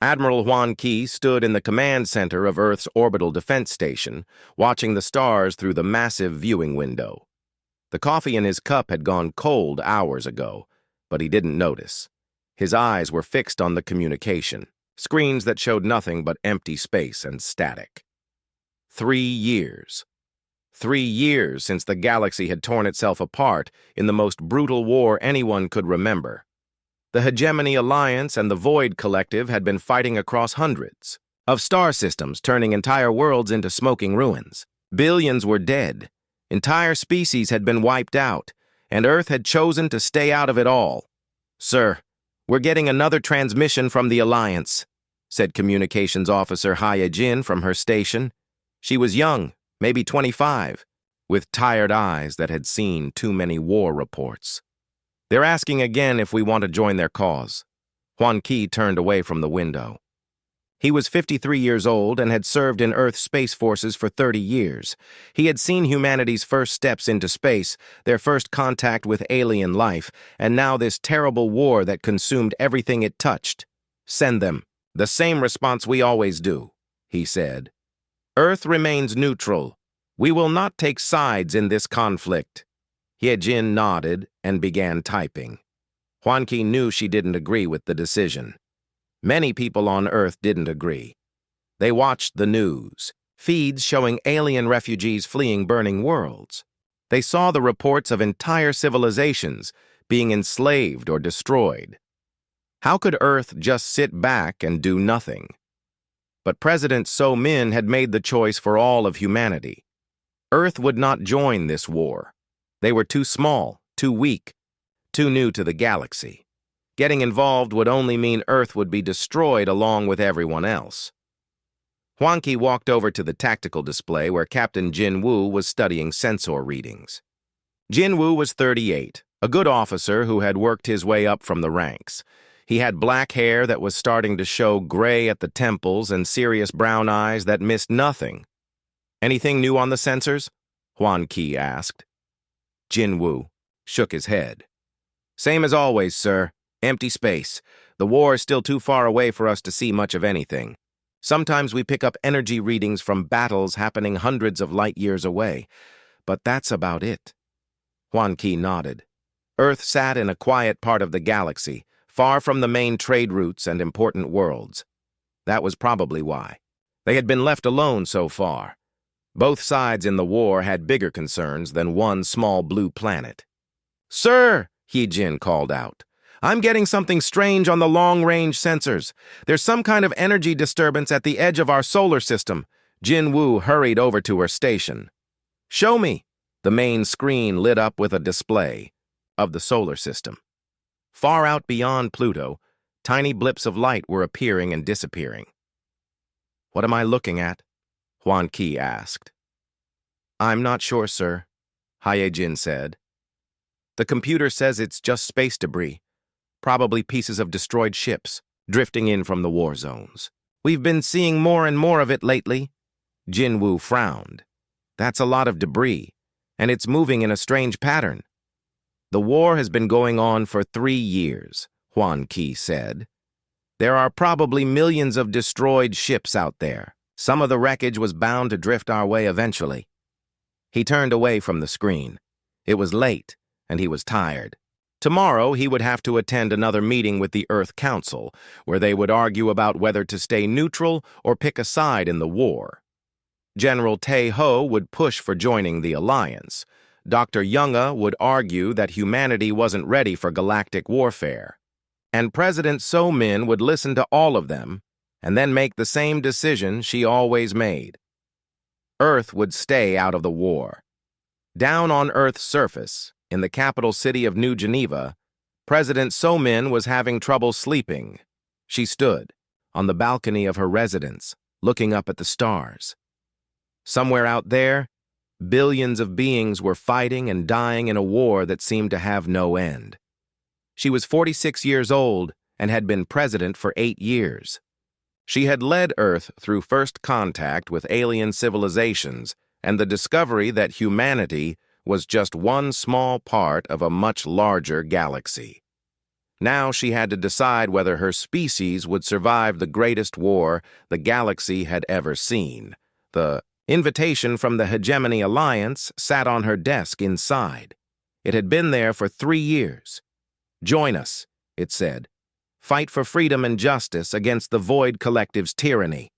Admiral Juan Key stood in the command center of Earth's orbital defense station, watching the stars through the massive viewing window. The coffee in his cup had gone cold hours ago, but he didn't notice. His eyes were fixed on the communication, screens that showed nothing but empty space and static. 3 years. 3 years since the galaxy had torn itself apart in the most brutal war anyone could remember. The Hegemony Alliance and the Void Collective had been fighting across hundreds of star systems, turning entire worlds into smoking ruins. Billions were dead. Entire species had been wiped out, and Earth had chosen to stay out of it all. "Sir, we're getting another transmission from the Alliance," said Communications Officer Haya Jin from her station. She was young, maybe 25, with tired eyes that had seen too many war reports. "They're asking again if we want to join their cause." Juan Key turned away from the window. He was 53 years old and had served in Earth Space Forces for 30 years. He had seen humanity's first steps into space, their first contact with alien life, and now this terrible war that consumed everything it touched. "Send them. The same response we always do," he said. "Earth remains neutral. We will not take sides in this conflict." Jin nodded and began typing. Juan Key knew she didn't agree with the decision. Many people on Earth didn't agree. They watched the news, feeds showing alien refugees fleeing burning worlds. They saw the reports of entire civilizations being enslaved or destroyed. How could Earth just sit back and do nothing? But President So Min had made the choice for all of humanity. Earth would not join this war. They were too small, too weak, too new to the galaxy. Getting involved would only mean Earth would be destroyed along with everyone else. Juan Key walked over to the tactical display where Captain Jin Woo was studying sensor readings. Jin Woo was 38, a good officer who had worked his way up from the ranks. He had black hair that was starting to show gray at the temples and serious brown eyes that missed nothing. "Anything new on the sensors?" Juan Key asked. Jin Woo shook his head. "Same as always, sir. Empty space. The war is still too far away for us to see much of anything. Sometimes we pick up energy readings from battles happening hundreds of light years away, but that's about it." Juan Key nodded. Earth sat in a quiet part of the galaxy, far from the main trade routes and important worlds. That was probably why. They had been left alone so far. Both sides in the war had bigger concerns than one small blue planet. "Sir," Jin called out, "I'm getting something strange on the long-range sensors. There's some kind of energy disturbance at the edge of our solar system." Jin Woo hurried over to her station. "Show me." The main screen lit up with a display of the solar system. Far out beyond Pluto, tiny blips of light were appearing and disappearing. "What am I looking at?" Juan Key asked. "I'm not sure, sir," Jin said. "The computer says it's just space debris. Probably pieces of destroyed ships, drifting in from the war zones. We've been seeing more and more of it lately." Jin Woo frowned. "That's a lot of debris, and it's moving in a strange pattern." "The war has been going on for 3 years, Juan Key said. "There are probably millions of destroyed ships out there. Some of the wreckage was bound to drift our way eventually." He turned away from the screen. It was late, and he was tired. Tomorrow, he would have to attend another meeting with the Earth Council, where they would argue about whether to stay neutral or pick a side in the war. General Tae Ho would push for joining the alliance. Dr. Younga would argue that humanity wasn't ready for galactic warfare. And President So Min would listen to all of them and then make the same decision she always made. Earth would stay out of the war. Down on Earth's surface, in the capital city of New Geneva, President So Min was having trouble sleeping. She stood on the balcony of her residence, looking up at the stars. Somewhere out there, billions of beings were fighting and dying in a war that seemed to have no end. She was 46 years old and had been president for 8 years. She had led Earth through first contact with alien civilizations and the discovery that humanity was just one small part of a much larger galaxy. Now she had to decide whether her species would survive the greatest war the galaxy had ever seen. The invitation from the Hegemony Alliance sat on her desk inside. It had been there for 3 years. "Join us," it said. "Fight for freedom and justice against the Void Collective's tyranny."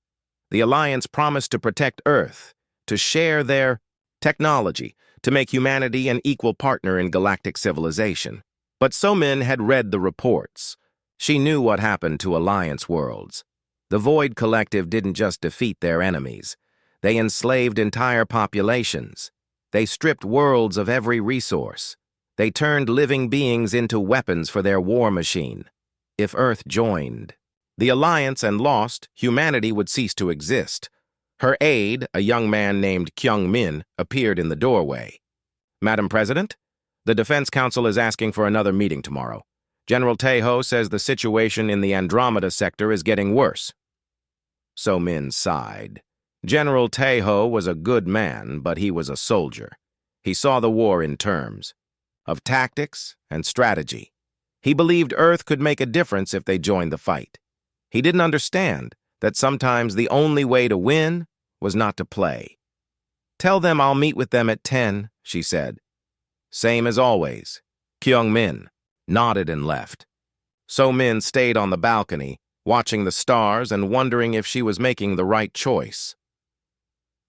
The Alliance promised to protect Earth, to share their technology, to make humanity an equal partner in galactic civilization. But So-Min had read the reports. She knew what happened to Alliance worlds. The Void Collective didn't just defeat their enemies. They enslaved entire populations. They stripped worlds of every resource. They turned living beings into weapons for their war machine. If Earth joined the Alliance and lost, humanity would cease to exist. Her aide, a young man named Kyung-min, appeared in the doorway. "Madam President, the Defense Council is asking for another meeting tomorrow. General Taeho says the situation in the Andromeda sector is getting worse." So-Min sighed. General Taeho was a good man, but he was a soldier. He saw the war in terms of tactics and strategy. He believed Earth could make a difference if they joined the fight. He didn't understand that sometimes the only way to win was not to play. "Tell them I'll meet with them at 10, she said. "Same as always." Kyung-min nodded and left. So-Min stayed on the balcony, watching the stars and wondering if she was making the right choice.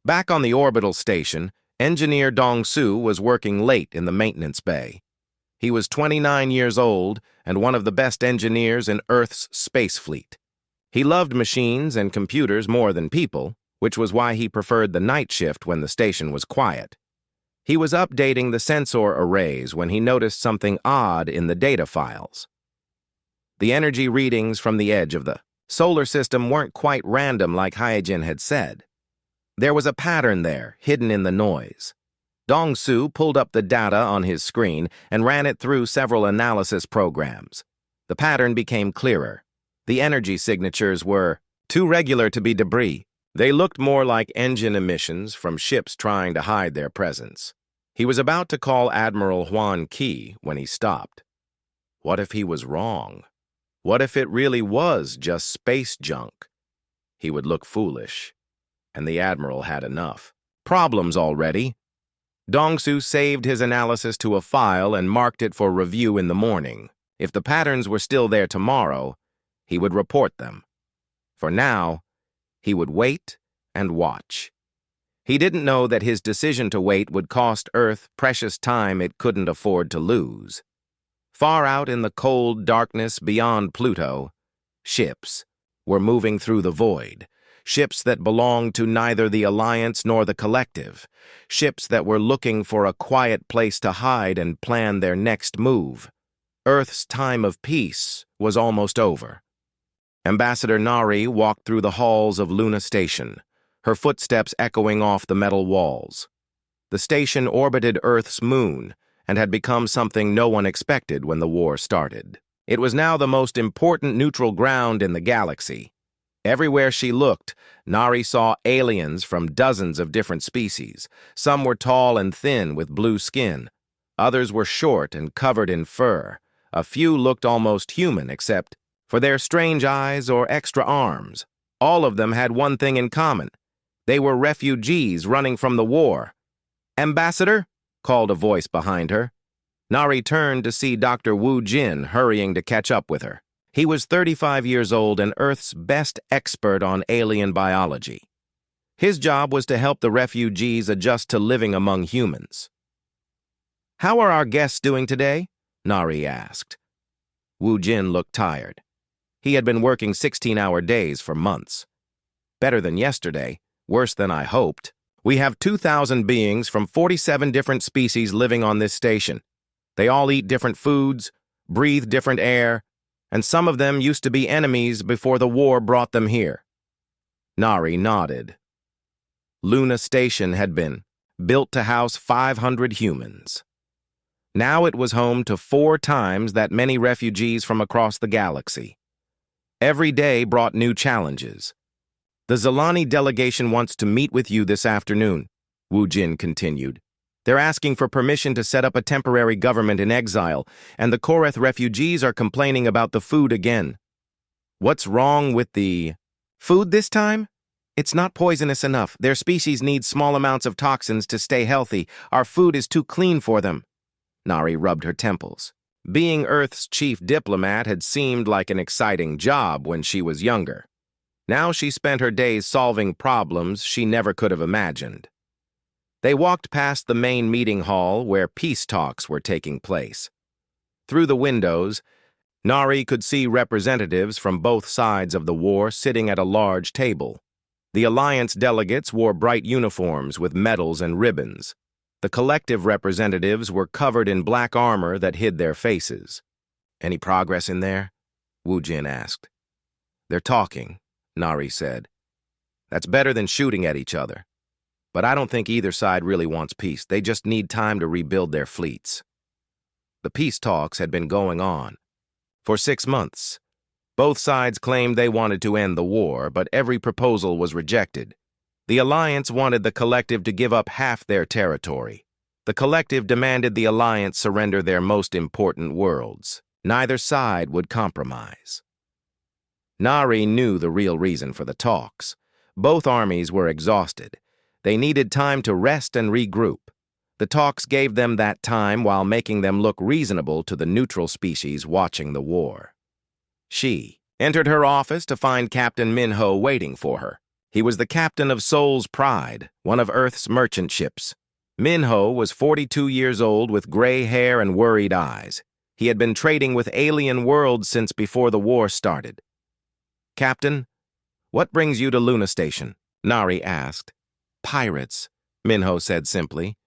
Back on the orbital station, engineer Dong-Soo was working late in the maintenance bay. He was 29 years old and one of the best engineers in Earth's space fleet. He loved machines and computers more than people, which was why he preferred the night shift when the station was quiet. He was updating the sensor arrays when he noticed something odd in the data files. The energy readings from the edge of the solar system weren't quite random like Hyejin had said. There was a pattern there, hidden in the noise. Dong-Soo pulled up the data on his screen and ran it through several analysis programs. The pattern became clearer. The energy signatures were too regular to be debris. They looked more like engine emissions from ships trying to hide their presence. He was about to call Admiral Huan Qi when he stopped. What if he was wrong? What if it really was just space junk? He would look foolish. And the Admiral had enough problems already. Dong-Soo saved his analysis to a file and marked it for review in the morning. If the patterns were still there tomorrow, he would report them. For now, he would wait and watch. He didn't know that his decision to wait would cost Earth precious time it couldn't afford to lose. Far out in the cold darkness beyond Pluto, ships were moving through the void. Ships that belonged to neither the Alliance nor the Collective. Ships that were looking for a quiet place to hide and plan their next move. Earth's time of peace was almost over. Ambassador Nari walked through the halls of Luna Station, her footsteps echoing off the metal walls. The station orbited Earth's moon and had become something no one expected when the war started. It was now the most important neutral ground in the galaxy. Everywhere she looked, Nari saw aliens from dozens of different species. Some were tall and thin with blue skin. Others were short and covered in fur. A few looked almost human except for their strange eyes or extra arms. All of them had one thing in common. They were refugees running from the war. "Ambassador?" called a voice behind her. Nari turned to see Dr. Wu Jin hurrying to catch up with her. He was 35 years old and Earth's best expert on alien biology. His job was to help the refugees adjust to living among humans. "How are our guests doing today?" Nari asked. Wu Jin looked tired. He had been working 16-hour days for months. "Better than yesterday, worse than I hoped. We have 2,000 beings from 47 different species living on this station. They all eat different foods, breathe different air, and some of them used to be enemies before the war brought them here." Nari nodded. Luna Station had been built to house 500 humans. Now it was home to 4 times that many refugees from across the galaxy. Every day brought new challenges. "The Zilani delegation wants to meet with you this afternoon," Wu Jin continued. They're asking for permission to set up a temporary government in exile, and the Koreth refugees are complaining about the food again. What's wrong with the food this time? It's not poisonous enough. Their species needs small amounts of toxins to stay healthy. Our food is too clean for them. Nari rubbed her temples. Being Earth's chief diplomat had seemed like an exciting job when she was younger. Now she spent her days solving problems she never could have imagined. They walked past the main meeting hall where peace talks were taking place. Through the windows, Nari could see representatives from both sides of the war sitting at a large table. The Alliance delegates wore bright uniforms with medals and ribbons. The collective representatives were covered in black armor that hid their faces. "Any progress in there?" Wu Jin asked. "They're talking," Nari said. "That's better than shooting at each other. But I don't think either side really wants peace. They just need time to rebuild their fleets." The peace talks had been going on for 6 months. Both sides claimed they wanted to end the war, but every proposal was rejected. The Alliance wanted the Collective to give up half their territory. The Collective demanded the Alliance surrender their most important worlds. Neither side would compromise. Nari knew the real reason for the talks. Both armies were exhausted. They needed time to rest and regroup. The talks gave them that time while making them look reasonable to the neutral species watching the war. She entered her office to find Captain Minho waiting for her. He was the captain of Soul's Pride, one of Earth's merchant ships. Minho was 42 years old with gray hair and worried eyes. He had been trading with alien worlds since before the war started. "Captain, what brings you to Luna Station?" Nari asked. "Pirates," Minho said simply.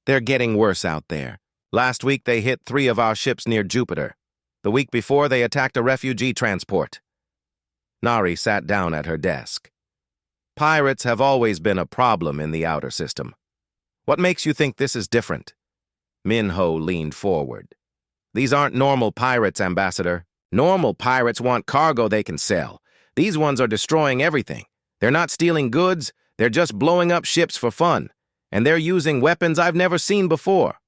"They're getting worse out there. Last week they hit 3 of our ships near Jupiter. The week before they attacked a refugee transport." Nari sat down at her desk. "Pirates have always been a problem in the outer system. What makes you think this is different?" Minho leaned forward. "These aren't normal pirates, Ambassador. Normal pirates want cargo they can sell. These ones are destroying everything. They're not stealing goods, they're just blowing up ships for fun. And they're using weapons I've never seen before."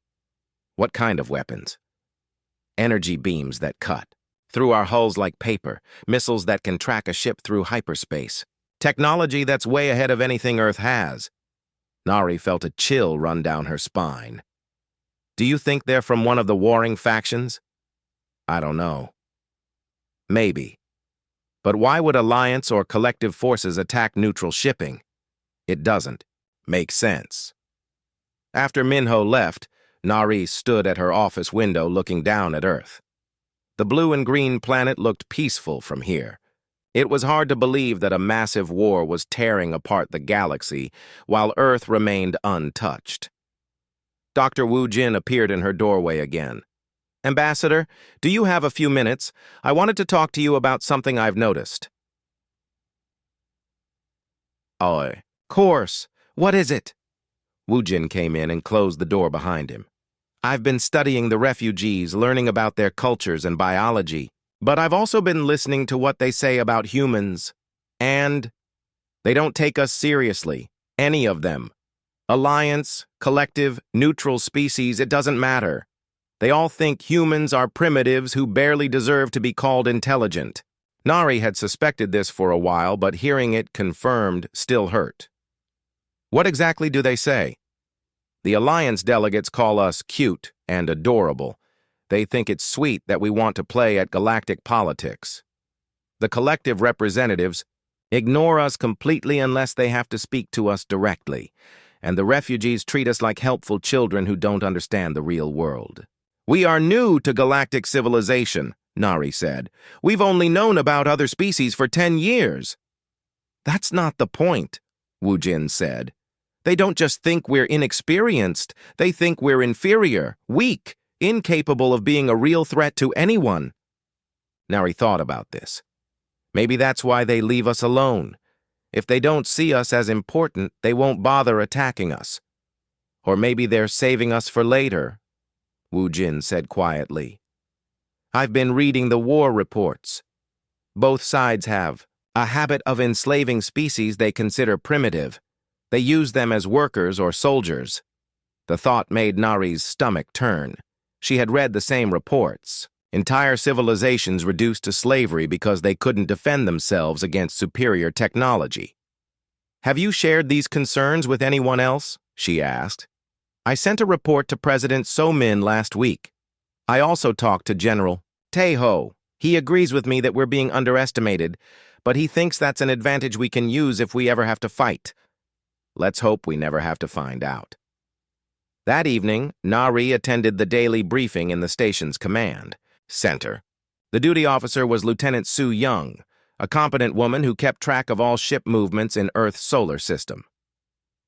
"What kind of weapons?" "Energy beams that cut through our hulls like paper, missiles that can track a ship through hyperspace. Technology that's way ahead of anything Earth has." Nari felt a chill run down her spine. "Do you think they're from one of the warring factions?" "I don't know. Maybe. But why would Alliance or collective forces attack neutral shipping? It doesn't make sense." After Minho left, Nari stood at her office window looking down at Earth. The blue and green planet looked peaceful from here. It was hard to believe that a massive war was tearing apart the galaxy, while Earth remained untouched. Dr. Wu Jin appeared in her doorway again. "Ambassador, do you have a few minutes? I wanted to talk to you about something I've noticed." "Oh, course. What is it?" Wu Jin came in and closed the door behind him. "I've been studying the refugees, learning about their cultures and biology. But I've also been listening to what they say about humans, and they don't take us seriously, any of them. Alliance, collective, neutral species, it doesn't matter. They all think humans are primitives who barely deserve to be called intelligent." Nari had suspected this for a while, but hearing it confirmed still hurt. "What exactly do they say?" "The Alliance delegates call us cute and adorable. They think it's sweet that we want to play at galactic politics. The collective representatives ignore us completely unless they have to speak to us directly, and the refugees treat us like helpful children who don't understand the real world." "We are new to galactic civilization," Nari said. "We've only known about other species for 10 years. "That's not the point," Wu Jin said. "They don't just think we're inexperienced, they think we're inferior, weak, incapable of being a real threat to anyone." Nari thought about this. Maybe that's why they leave us alone. If they don't see us as important, they won't bother attacking us. Or maybe they're saving us for later, Wu Jin said quietly. "I've been reading the war reports. Both sides have a habit of enslaving species they consider primitive. They use them as workers or soldiers. The thought made Nari's stomach turn. She had read the same reports. Entire civilizations reduced to slavery because they couldn't defend themselves against superior technology. "Have you shared these concerns with anyone else?" she asked. "I sent a report to President So-min last week. I also talked to General Tae-ho. He agrees with me that we're being underestimated, but he thinks that's an advantage we can use if we ever have to fight. Let's hope we never have to find out." That evening, Nari attended the daily briefing in the station's command center. The duty officer was Lieutenant Soo Young, a competent woman who kept track of all ship movements in Earth's solar system.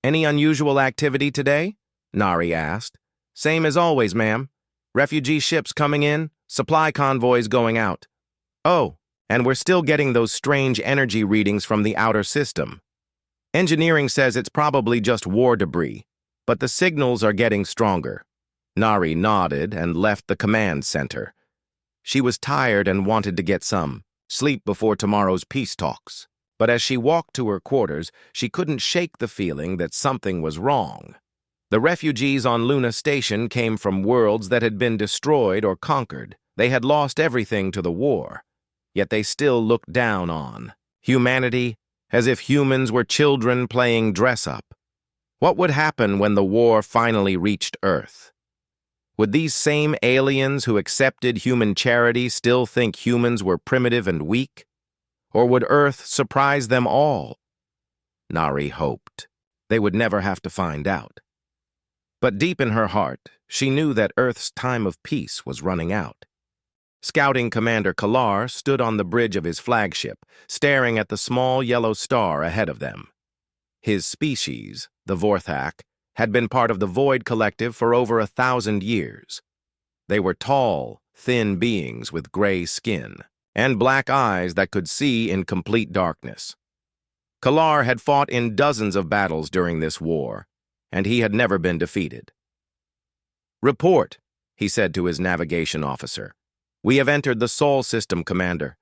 "Any unusual activity today?" Nari asked. "Same as always, ma'am. Refugee ships coming in, supply convoys going out. Oh, and we're still getting those strange energy readings from the outer system. Engineering says it's probably just war debris, but the signals are getting stronger." Nari nodded and left the command center. She was tired and wanted to get some sleep before tomorrow's peace talks. But as she walked to her quarters, she couldn't shake the feeling that something was wrong. The refugees on Luna Station came from worlds that had been destroyed or conquered. They had lost everything to the war, yet they still looked down on humanity as if humans were children playing dress-up. What would happen when the war finally reached Earth? Would these same aliens who accepted human charity still think humans were primitive and weak? Or would Earth surprise them all? Nari hoped. They would never have to find out. But deep in her heart, she knew that Earth's time of peace was running out. Scouting Commander Kalar stood on the bridge of his flagship, staring at the small yellow star ahead of them. His species, the Vorthak, had been part of the Void Collective for over 1,000 years. They were tall, thin beings with gray skin and black eyes that could see in complete darkness. Kalar had fought in dozens of battles during this war, and he had never been defeated. "Report," he said to his navigation officer. "We have entered the Sol system, Commander.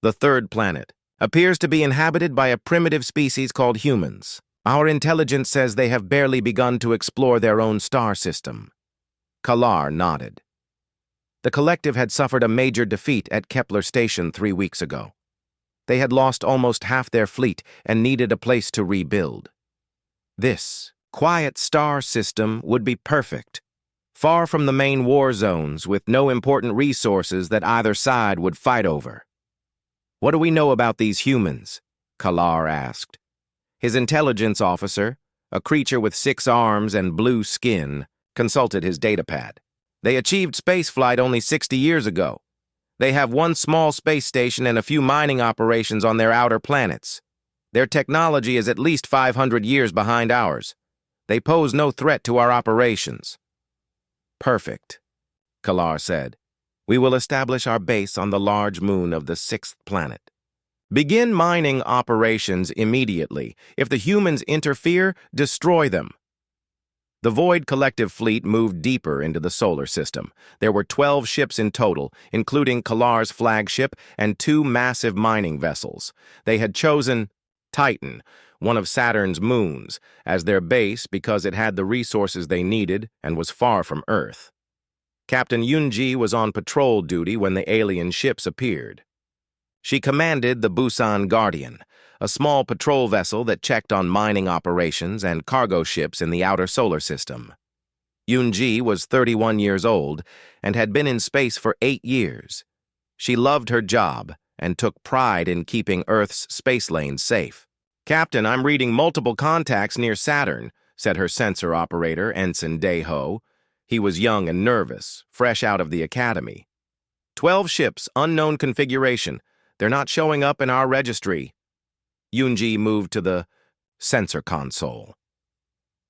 The third planet appears to be inhabited by a primitive species called humans. Our intelligence says they have barely begun to explore their own star system." Kalar nodded. The collective had suffered a major defeat at Kepler Station 3 weeks ago. They had lost almost half their fleet and needed a place to rebuild. This quiet star system would be perfect, far from the main war zones with no important resources that either side would fight over. "What do we know about these humans?" Kalar asked. His intelligence officer, a creature with 6 arms and blue skin, consulted his datapad. "They achieved spaceflight only 60 years ago. They have 1 small space station and a few mining operations on their outer planets. Their technology is at least 500 years behind ours. They pose no threat to our operations." "Perfect," Kalar said. "We will establish our base on the large moon of the 6th planet. Begin mining operations immediately. If the humans interfere, destroy them." The Void Collective fleet moved deeper into the solar system. There were 12 ships in total, including Kalar's flagship and 2 massive mining vessels. They had chosen Titan, one of Saturn's moons, as their base because it had the resources they needed and was far from Earth. Captain Yunji was on patrol duty when the alien ships appeared. She commanded the Busan Guardian, a small patrol vessel that checked on mining operations and cargo ships in the outer solar system. Yunji was 31 years old and had been in space for 8 years. She loved her job and took pride in keeping Earth's space lanes safe. "Captain, I'm reading multiple contacts near Saturn," said her sensor operator, Ensign Dae-ho. He was young and nervous, fresh out of the academy. 12 ships, unknown configuration. They're not showing up in our registry." Yunji moved to the sensor console.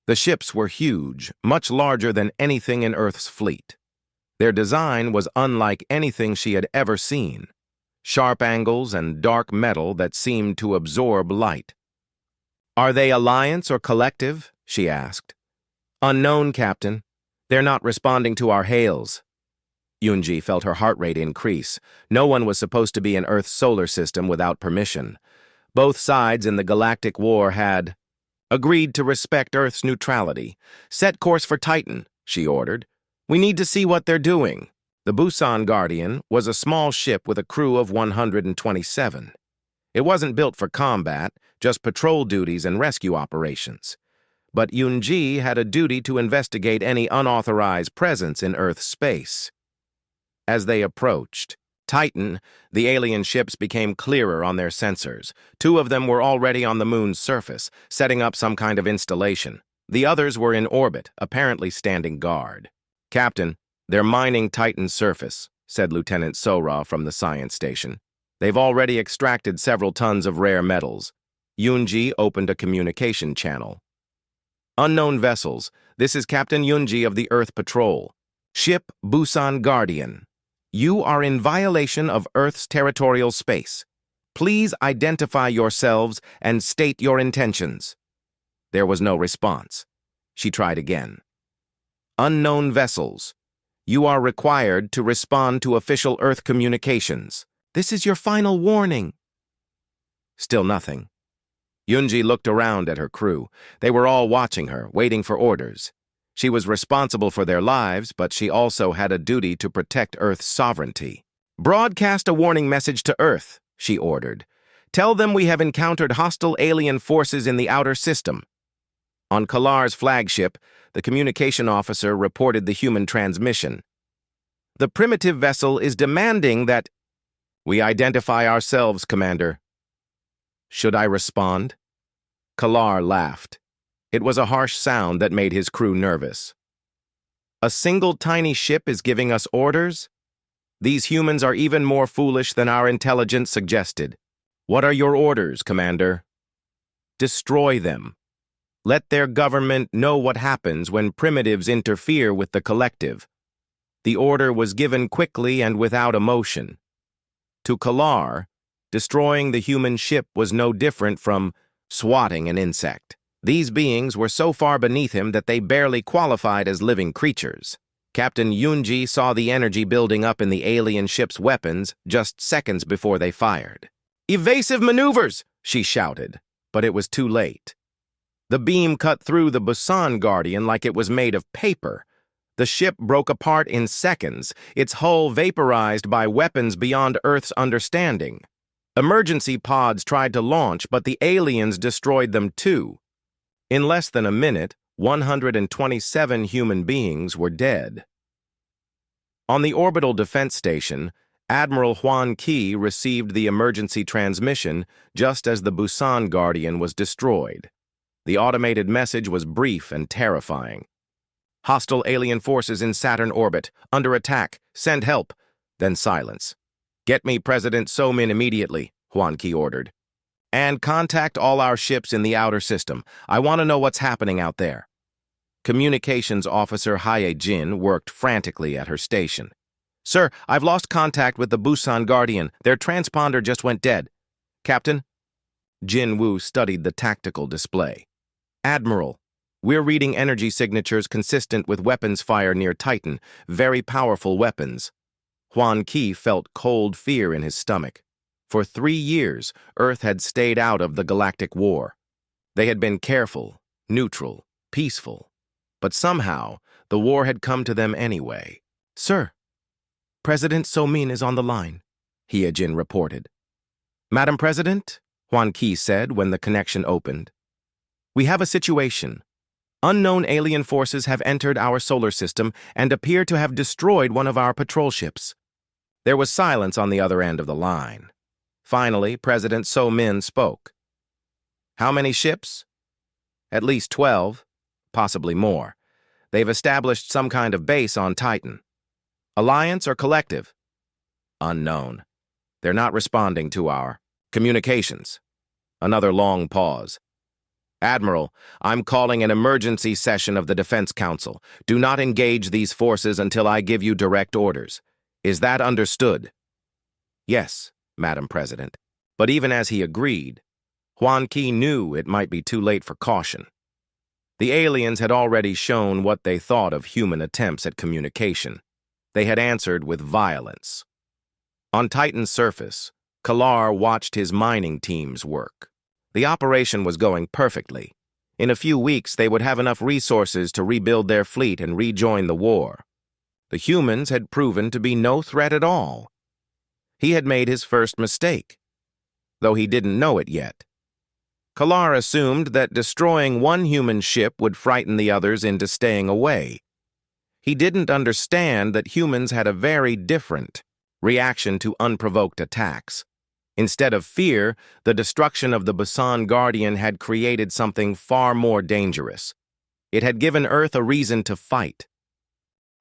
The ships were huge, much larger than anything in Earth's fleet. Their design was unlike anything she had ever seen. Sharp angles and dark metal that seemed to absorb light. "Are they Alliance or Collective?" she asked. "Unknown, Captain. They're not responding to our hails." Yunji felt her heart rate increase. No one was supposed to be in Earth's solar system without permission. Both sides in the Galactic War had agreed to respect Earth's neutrality. Set course for Titan, she ordered. We need to see what they're doing. The Busan Guardian was a small ship with a crew of 127. It wasn't built for combat, just patrol duties and rescue operations. But Yunji had a duty to investigate any unauthorized presence in Earth's space. As they approached Titan, the alien ships became clearer on their sensors. 2 of them were already on the moon's surface, setting up some kind of installation. The others were in orbit, apparently standing guard. Captain, they're mining Titan's surface, said Lieutenant Sora from the science station. They've already extracted several tons of rare metals. Yunji opened a communication channel. Unknown vessels, this is Captain Yunji of the Earth Patrol. Ship Busan Guardian. You are in violation of Earth's territorial space. Please identify yourselves and state your intentions. There was no response. She tried again. Unknown vessels. You are required to respond to official Earth communications. This is your final warning. Still nothing. Yunji looked around at her crew. They were all watching her, waiting for orders. She was responsible for their lives, but she also had a duty to protect Earth's sovereignty. Broadcast a warning message to Earth, she ordered. Tell them we have encountered hostile alien forces in the outer system. On Kalar's flagship, the communication officer reported the human transmission. The primitive vessel is demanding that we identify ourselves, Commander. Should I respond? Kalar laughed. It was a harsh sound that made his crew nervous. A single tiny ship is giving us orders? These humans are even more foolish than our intelligence suggested. What are your orders, Commander? Destroy them. Let their government know what happens when primitives interfere with the collective. The order was given quickly and without emotion. To Kalar, destroying the human ship was no different from swatting an insect. These beings were so far beneath him that they barely qualified as living creatures. Captain Yunji saw the energy building up in the alien ship's weapons just seconds before they fired. "Evasive maneuvers!" she shouted, but it was too late. The beam cut through the Busan Guardian like it was made of paper. The ship broke apart in seconds, its hull vaporized by weapons beyond Earth's understanding. Emergency pods tried to launch, but the aliens destroyed them too. In less than a minute, 127 human beings were dead. On the orbital defense station, Admiral Huan Qi received the emergency transmission just as the Busan Guardian was destroyed. The automated message was brief and terrifying. Hostile alien forces in Saturn orbit, under attack, send help. Then silence. Get me President So-min immediately, Huan Qi ordered. And contact all our ships in the outer system. I want to know what's happening out there. Communications officer Haye Jin worked frantically at her station. Sir, I've lost contact with the Busan Guardian. Their transponder just went dead. Captain? Jin Woo studied the tactical display. Admiral, we're reading energy signatures consistent with weapons fire near Titan, very powerful weapons. Huan Qi felt cold fear in his stomach. For 3 years, Earth had stayed out of the Galactic War. They had been careful, neutral, peaceful. But somehow, the war had come to them anyway. Sir, President So-min is on the line, Haye Jin reported. Madam President, Huan Qi said when the connection opened. We have a situation. Unknown alien forces have entered our solar system and appear to have destroyed one of our patrol ships. There was silence on the other end of the line. Finally, President So-min spoke. How many ships? At least 12, possibly more. They've established some kind of base on Titan. Alliance or collective? Unknown. They're not responding to our communications. Another long pause. Admiral, I'm calling an emergency session of the Defense Council. Do not engage these forces until I give you direct orders. Is that understood? Yes, Madam President. But even as he agreed, Huan Qi knew it might be too late for caution. The aliens had already shown what they thought of human attempts at communication. They had answered with violence. On Titan's surface, Kalar watched his mining teams work. The operation was going perfectly. In a few weeks, they would have enough resources to rebuild their fleet and rejoin the war. The humans had proven to be no threat at all. He had made his first mistake, though he didn't know it yet. Kalar assumed that destroying one human ship would frighten the others into staying away. He didn't understand that humans had a very different reaction to unprovoked attacks. Instead of fear, the destruction of the Busan Guardian had created something far more dangerous. It had given Earth a reason to fight.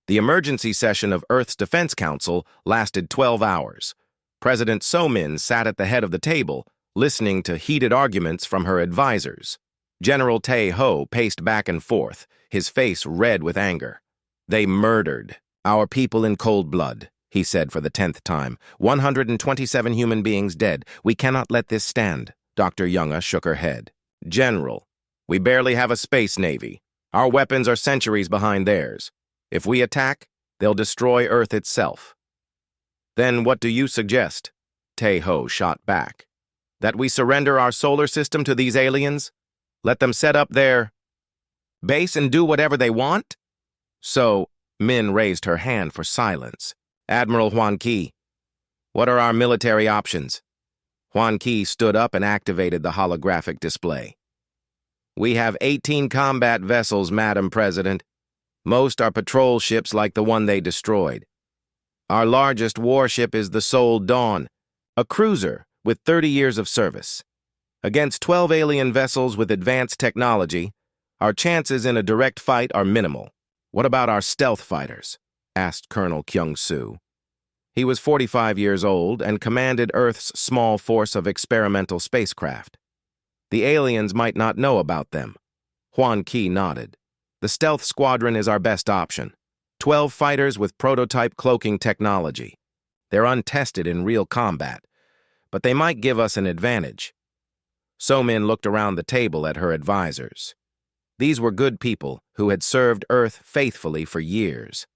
The emergency session of Earth's Defense Council lasted 12 hours. President So-min sat at the head of the table, listening to heated arguments from her advisors. General Tae-ho paced back and forth, his face red with anger. "They murdered our people in cold blood," he said for the 10th time. 127 human beings dead. We cannot let this stand. Dr. Younga shook her head. "General, we barely have a space navy. Our weapons are centuries behind theirs. If we attack, they'll destroy Earth itself." "Then what do you suggest?" Tae-ho shot back. "That we surrender our solar system to these aliens? Let them set up their base and do whatever they want?" So, Min raised her hand for silence. "Admiral Huan Ki, what are our military options?" Huan Ki stood up and activated the holographic display. "We have 18 combat vessels, Madam President. Most are patrol ships like the one they destroyed. Our largest warship is the Sol Dawn, a cruiser with 30 years of service. Against 12 alien vessels with advanced technology, our chances in a direct fight are minimal." "What about our stealth fighters?" asked Colonel Kyung-soo. He was 45 years old and commanded Earth's small force of experimental spacecraft. "The aliens might not know about them." Huan Ki nodded. "The stealth squadron is our best option. 12 fighters with prototype cloaking technology. They're untested in real combat, but they might give us an advantage." So-min looked around the table at her advisors. These were good people who had served Earth faithfully for years.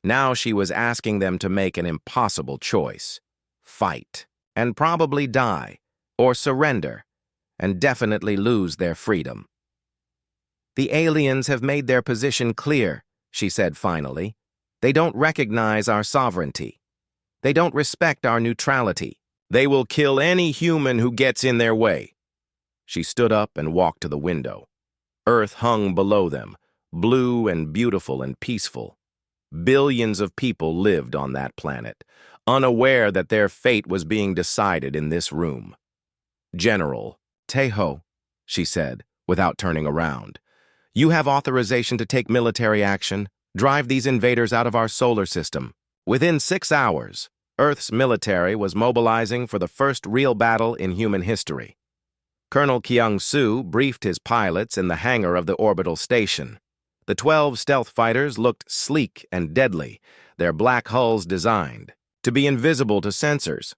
Now she was asking them to make an impossible choice. Fight, and probably die, or surrender, and definitely lose their freedom. "The aliens have made their position clear," she said finally. "They don't recognize our sovereignty. They don't respect our neutrality. They will kill any human who gets in their way." She stood up and walked to the window. Earth hung below them, blue and beautiful and peaceful. Billions of people lived on that planet, unaware that their fate was being decided in this room. "General Tae-ho," she said, without turning around, "you have authorization to take military action, drive these invaders out of our solar system." Within 6 hours, Earth's military was mobilizing for the first real battle in human history. Colonel Kyung-soo briefed his pilots in the hangar of the orbital station. The 12 stealth fighters looked sleek and deadly, their black hulls designed to be invisible to sensors.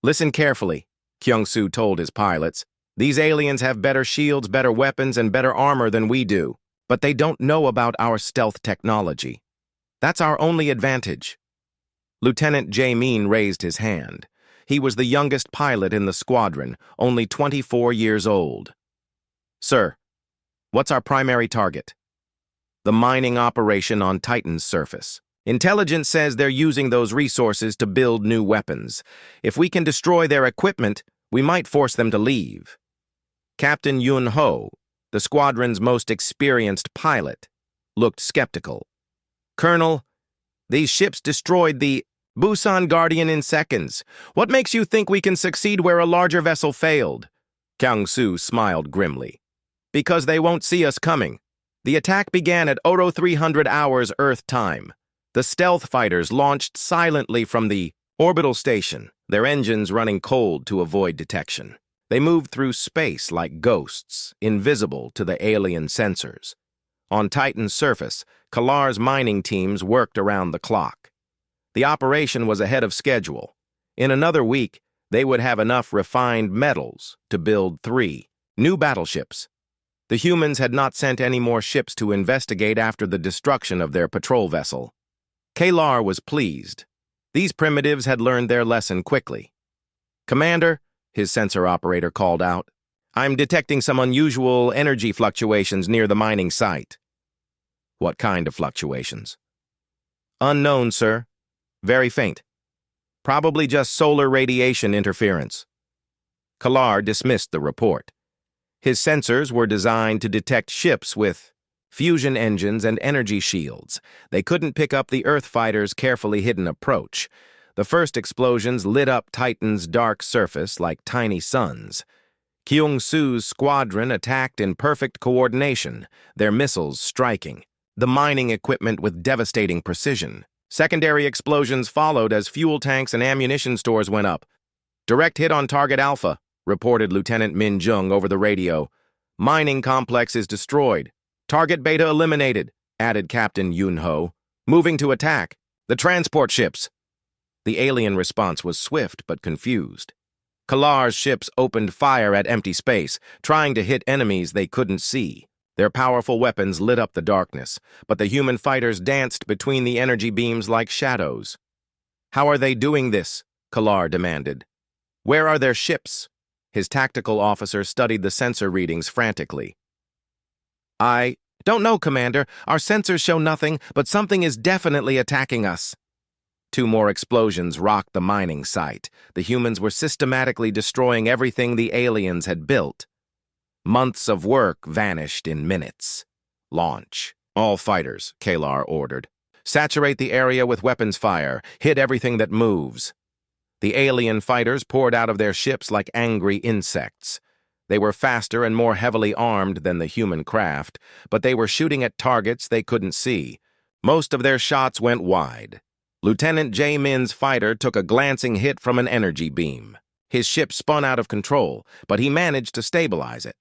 "Listen carefully," Kyung-soo told his pilots. "These aliens have better shields, better weapons, and better armor than we do, but they don't know about our stealth technology. That's our only advantage." Lieutenant Jae-min raised his hand. He was the youngest pilot in the squadron, only 24 years old. "Sir, what's our primary target?" "The mining operation on Titan's surface. Intelligence says they're using those resources to build new weapons. If we can destroy their equipment, we might force them to leave." Captain Yun-ho, the squadron's most experienced pilot, looked skeptical. "Colonel, these ships destroyed the Busan Guardian in seconds. What makes you think we can succeed where a larger vessel failed?" Kyung-soo smiled grimly. "Because they won't see us coming. The attack began at 0300 hours Earth time. The stealth fighters launched silently from the orbital station, their engines running cold to avoid detection. They moved through space like ghosts, invisible to the alien sensors. On Titan's surface, Kalar's mining teams worked around the clock. The operation was ahead of schedule. In another week, they would have enough refined metals to build 3 new battleships. The humans had not sent any more ships to investigate after the destruction of their patrol vessel. Kalar was pleased. These primitives had learned their lesson quickly. "Commander," his sensor operator called out, I'm detecting some unusual energy fluctuations near the mining site. What kind of fluctuations? Unknown, sir. Very faint. Probably just solar radiation interference. Kalar dismissed the report. His sensors were designed to detect ships with fusion engines and energy shields. They couldn't pick up the Earth fighters' carefully hidden approach. The first explosions lit up Titan's dark surface like tiny suns. Kyung-Soo's squadron attacked in perfect coordination, their missiles striking the mining equipment with devastating precision. Secondary explosions followed as fuel tanks and ammunition stores went up. Direct hit on target Alpha, reported Lieutenant Min Jung over the radio. Mining complex is destroyed. Target Beta eliminated, added Captain Yun Ho. Moving to attack. The transport ships. The alien response was swift but confused. Kalar's ships opened fire at empty space, trying to hit enemies they couldn't see. Their powerful weapons lit up the darkness, but the human fighters danced between the energy beams like shadows. How are they doing this? Kalar demanded. Where are their ships? His tactical officer studied the sensor readings frantically. I don't know, Commander. Our sensors show nothing, but something is definitely attacking us. 2 more explosions rocked the mining site. The humans were systematically destroying everything the aliens had built. Months of work vanished in minutes. Launch. All fighters, Kalar ordered. Saturate the area with weapons fire. Hit everything that moves. The alien fighters poured out of their ships like angry insects. They were faster and more heavily armed than the human craft, but they were shooting at targets they couldn't see. Most of their shots went wide. Lieutenant Jae-min's fighter took a glancing hit from an energy beam. His ship spun out of control, but he managed to stabilize it.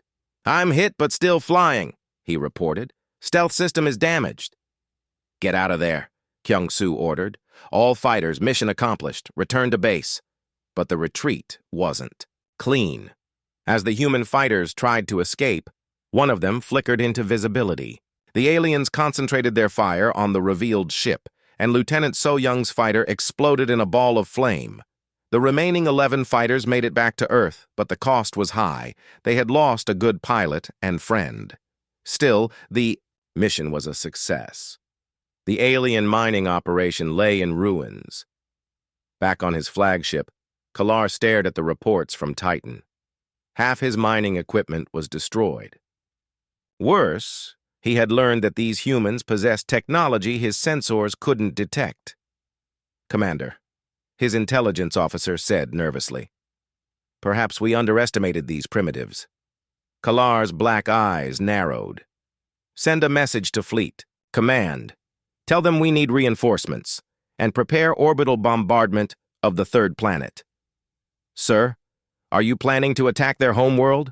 I'm hit but still flying, he reported. Stealth system is damaged. Get out of there, Kyung-Soo ordered. All fighters, mission accomplished, return to base. But the retreat wasn't clean. As the human fighters tried to escape, one of them flickered into visibility. The aliens concentrated their fire on the revealed ship, and Lieutenant So-young's fighter exploded in a ball of flame. The remaining 11 fighters made it back to Earth, but the cost was high. They had lost a good pilot and friend. Still, the mission was a success. The alien mining operation lay in ruins. Back on his flagship, Kalar stared at the reports from Titan. Half his mining equipment was destroyed. Worse, he had learned that these humans possessed technology his sensors couldn't detect. Commander, his intelligence officer said nervously. Perhaps we underestimated these primitives. Kalar's black eyes narrowed. Send a message to Fleet. Command. Tell them we need reinforcements, and prepare orbital bombardment of the 3rd planet. Sir, are you planning to attack their homeworld?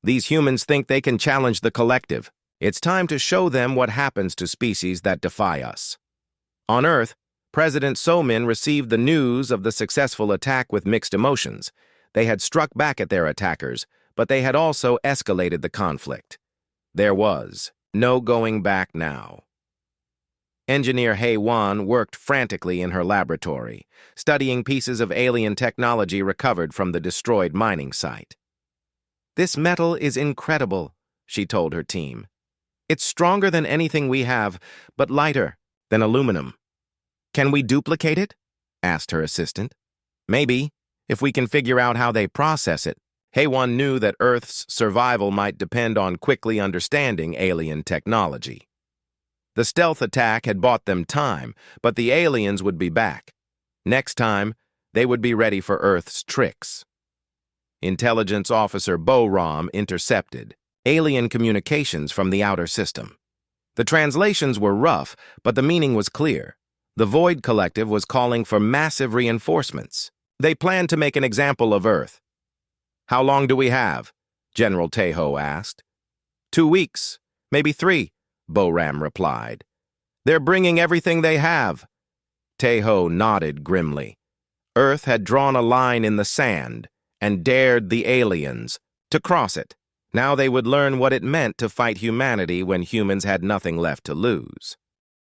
These humans think they can challenge the collective. It's time to show them what happens to species that defy us. On Earth, President So-min received the news of the successful attack with mixed emotions. They had struck back at their attackers, but they had also escalated the conflict. There was no going back now. Engineer Hae-won worked frantically in her laboratory, studying pieces of alien technology recovered from the destroyed mining site. This metal is incredible, she told her team. It's stronger than anything we have, but lighter than aluminum. Can we duplicate it? Asked her assistant. Maybe, if we can figure out how they process it. Hae-won knew that Earth's survival might depend on quickly understanding alien technology. The stealth attack had bought them time, but the aliens would be back. Next time, they would be ready for Earth's tricks. Intelligence Officer Bo-ram intercepted alien communications from the outer system. The translations were rough, but the meaning was clear. The Void Collective was calling for massive reinforcements. They planned to make an example of Earth. How long do we have? General Tae-ho asked. 2 weeks, maybe 3, Bo-ram replied. They're bringing everything they have. Tae-ho nodded grimly. Earth had drawn a line in the sand and dared the aliens to cross it. Now they would learn what it meant to fight humanity when humans had nothing left to lose.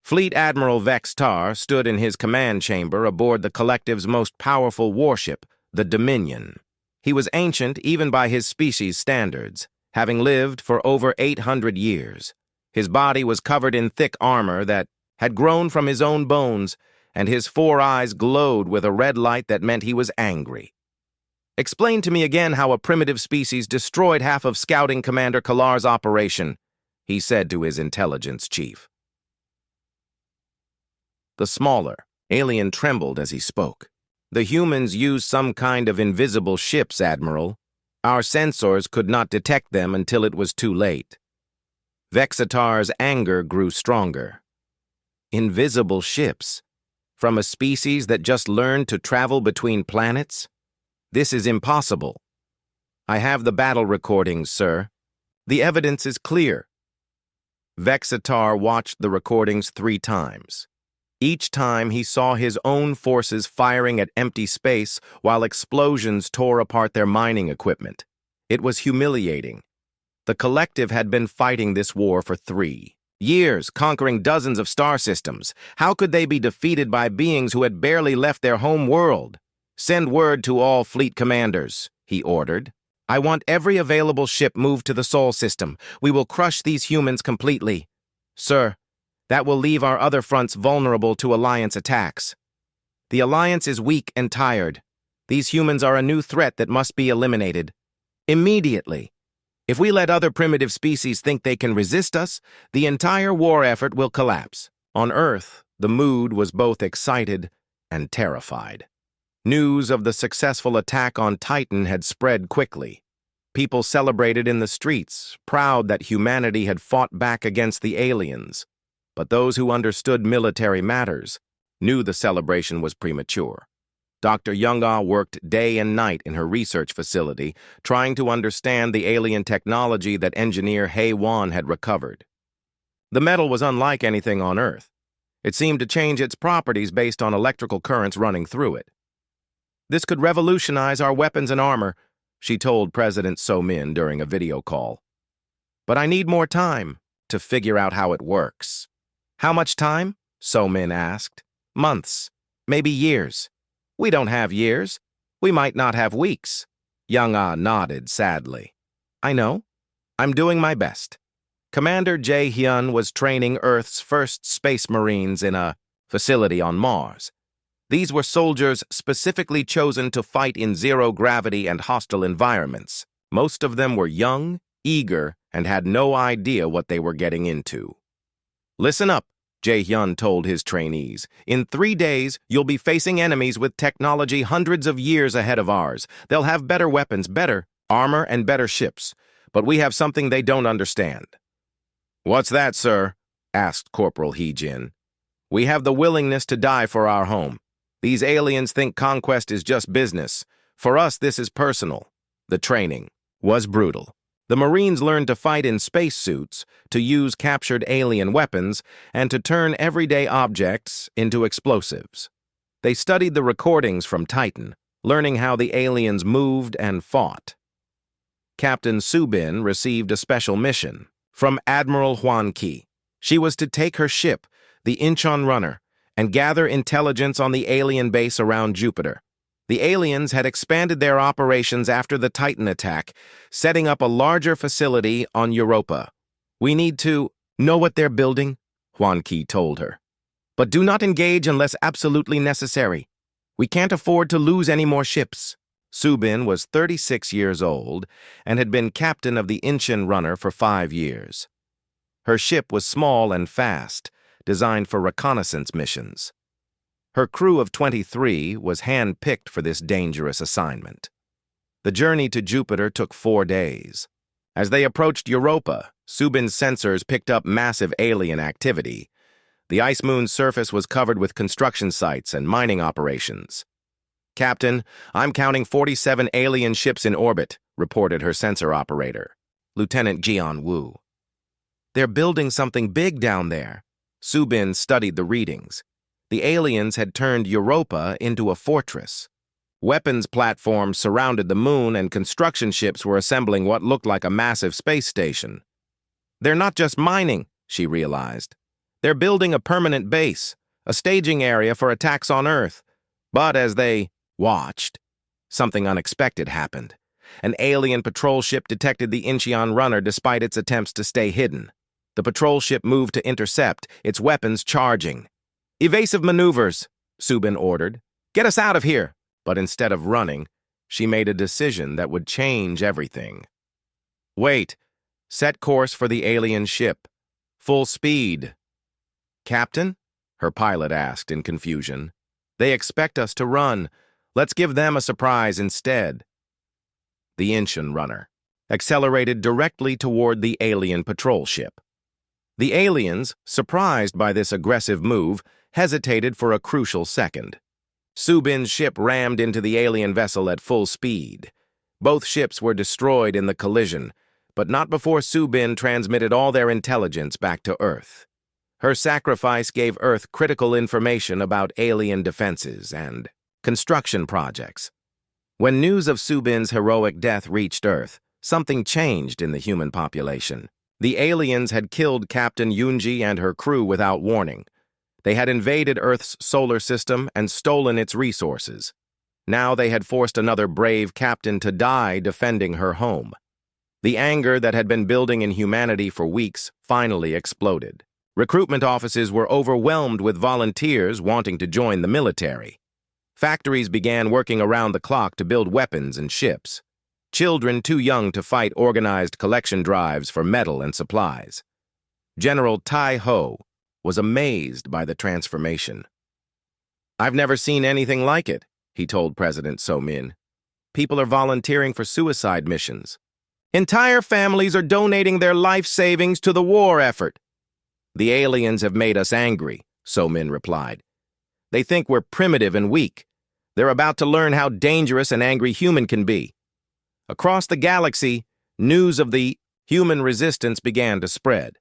Fleet Admiral Vex Tar stood in his command chamber aboard the Collective's most powerful warship, the Dominion. He was ancient even by his species' standards, having lived for over 800 years. His body was covered in thick armor that had grown from his own bones, and his 4 eyes glowed with a red light that meant he was angry. "Explain to me again how a primitive species destroyed half of Scouting Commander Kalar's operation," he said to his intelligence chief. The smaller alien trembled as he spoke. "The humans used some kind of invisible ships, Admiral. Our sensors could not detect them until it was too late." Vexatar's anger grew stronger. Invisible ships? From a species that just learned to travel between planets? This is impossible. "I have the battle recordings, sir. The evidence is clear." Vexatar watched the recordings 3 times. Each time he saw his own forces firing at empty space while explosions tore apart their mining equipment. It was humiliating. The collective had been fighting this war for 3 years, conquering dozens of star systems. How could they be defeated by beings who had barely left their home world? "Send word to all fleet commanders," he ordered. "I want every available ship moved to the Sol system. We will crush these humans completely. Sir, that will leave our other fronts vulnerable to Alliance attacks. The Alliance is weak and tired. These humans are a new threat that must be eliminated. Immediately. If we let other primitive species think they can resist us, the entire war effort will collapse." On Earth, the mood was both excited and terrified. News of the successful attack on Titan had spread quickly. People celebrated in the streets, proud that humanity had fought back against the aliens. But those who understood military matters knew the celebration was premature. Dr. Young-Ah worked day and night in her research facility, trying to understand the alien technology that engineer Hei-Wan had recovered. The metal was unlike anything on Earth. It seemed to change its properties based on electrical currents running through it. "This could revolutionize our weapons and armor," she told President So-min during a video call. "But I need more time to figure out how it works." "How much time?" So-min asked. "Months, maybe years." "We don't have years. We might not have weeks." Young-Ah nodded sadly. "I know. I'm doing my best." Commander Jae-hyun was training Earth's first space marines in a facility on Mars. These were soldiers specifically chosen to fight in zero-gravity and hostile environments. Most of them were young, eager, and had no idea what they were getting into. "Listen up," Jae-hyun told his trainees. "In 3 days, you'll be facing enemies with technology hundreds of years ahead of ours. They'll have better weapons, better armor, and better ships. But we have something they don't understand." "What's that, sir?" asked Corporal Hee-jin. "We have the willingness to die for our home. These aliens think conquest is just business. For us, this is personal." The training was brutal. The Marines learned to fight in spacesuits, to use captured alien weapons, and to turn everyday objects into explosives. They studied the recordings from Titan, learning how the aliens moved and fought. Captain Subin received a special mission from Admiral Hwan Ki. She was to take her ship, the Incheon Runner, and gather intelligence on the alien base around Jupiter. The aliens had expanded their operations after the Titan attack, setting up a larger facility on Europa. "We need to know what they're building," Hwan Ki told her. "But do not engage unless absolutely necessary. We can't afford to lose any more ships." Subin was 36 years old and had been captain of the Incheon Runner for 5 years. Her ship was small and fast, designed for reconnaissance missions. Her crew of 23 was hand-picked for this dangerous assignment. The journey to Jupiter took 4 days. As they approached Europa, Subin's sensors picked up massive alien activity. The ice moon's surface was covered with construction sites and mining operations. "Captain, I'm counting 47 alien ships in orbit," reported her sensor operator, Lieutenant Jian Wu. "They're building something big down there." Subin studied the readings. The aliens had turned Europa into a fortress. Weapons platforms surrounded the moon, and construction ships were assembling what looked like a massive space station. "They're not just mining," she realized. "They're building a permanent base, a staging area for attacks on Earth." But as they watched, something unexpected happened. An alien patrol ship detected the Incheon runner despite its attempts to stay hidden. The patrol ship moved to intercept, its weapons charging. "Evasive maneuvers," Subin ordered. "Get us out of here." But instead of running, she made a decision that would change everything. "Wait. Set course for the alien ship. Full speed." "Captain?" her pilot asked in confusion. "They expect us to run. Let's give them a surprise instead." The Incheon runner accelerated directly toward the alien patrol ship. The aliens, surprised by this aggressive move, hesitated for a crucial second. Subin's ship rammed into the alien vessel at full speed. Both ships were destroyed in the collision, but not before Subin transmitted all their intelligence back to Earth. Her sacrifice gave Earth critical information about alien defenses and construction projects. When news of Subin's heroic death reached Earth, something changed in the human population. The aliens had killed Captain Yoonji and her crew without warning. They had invaded Earth's solar system and stolen its resources. Now they had forced another brave captain to die defending her home. The anger that had been building in humanity for weeks finally exploded. Recruitment offices were overwhelmed with volunteers wanting to join the military. Factories began working around the clock to build weapons and ships. Children too young to fight organized collection drives for metal and supplies. General Tai Ho was amazed by the transformation. "I've never seen anything like it," he told President So-min. "People are volunteering for suicide missions. Entire families are donating their life savings to the war effort." "The aliens have made us angry," So-min replied. "They think we're primitive and weak. They're about to learn how dangerous an angry human can be." Across the galaxy, news of the human resistance began to spread.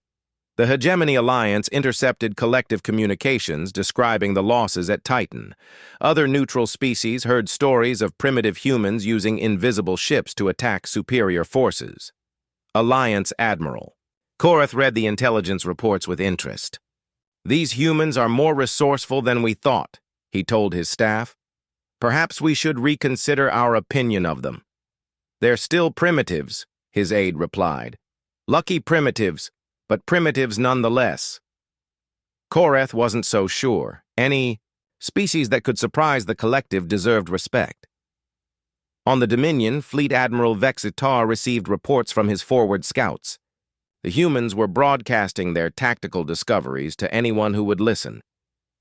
The Hegemony Alliance intercepted collective communications describing the losses at Titan. Other neutral species heard stories of primitive humans using invisible ships to attack superior forces. Alliance Admiral Korath read the intelligence reports with interest. "These humans are more resourceful than we thought," he told his staff. "Perhaps we should reconsider our opinion of them." "They're still primitives," his aide replied. "Lucky primitives, but primitives nonetheless." Korath wasn't so sure. Any species that could surprise the collective deserved respect. On the Dominion, Fleet Admiral Vexitar received reports from his forward scouts. The humans were broadcasting their tactical discoveries to anyone who would listen.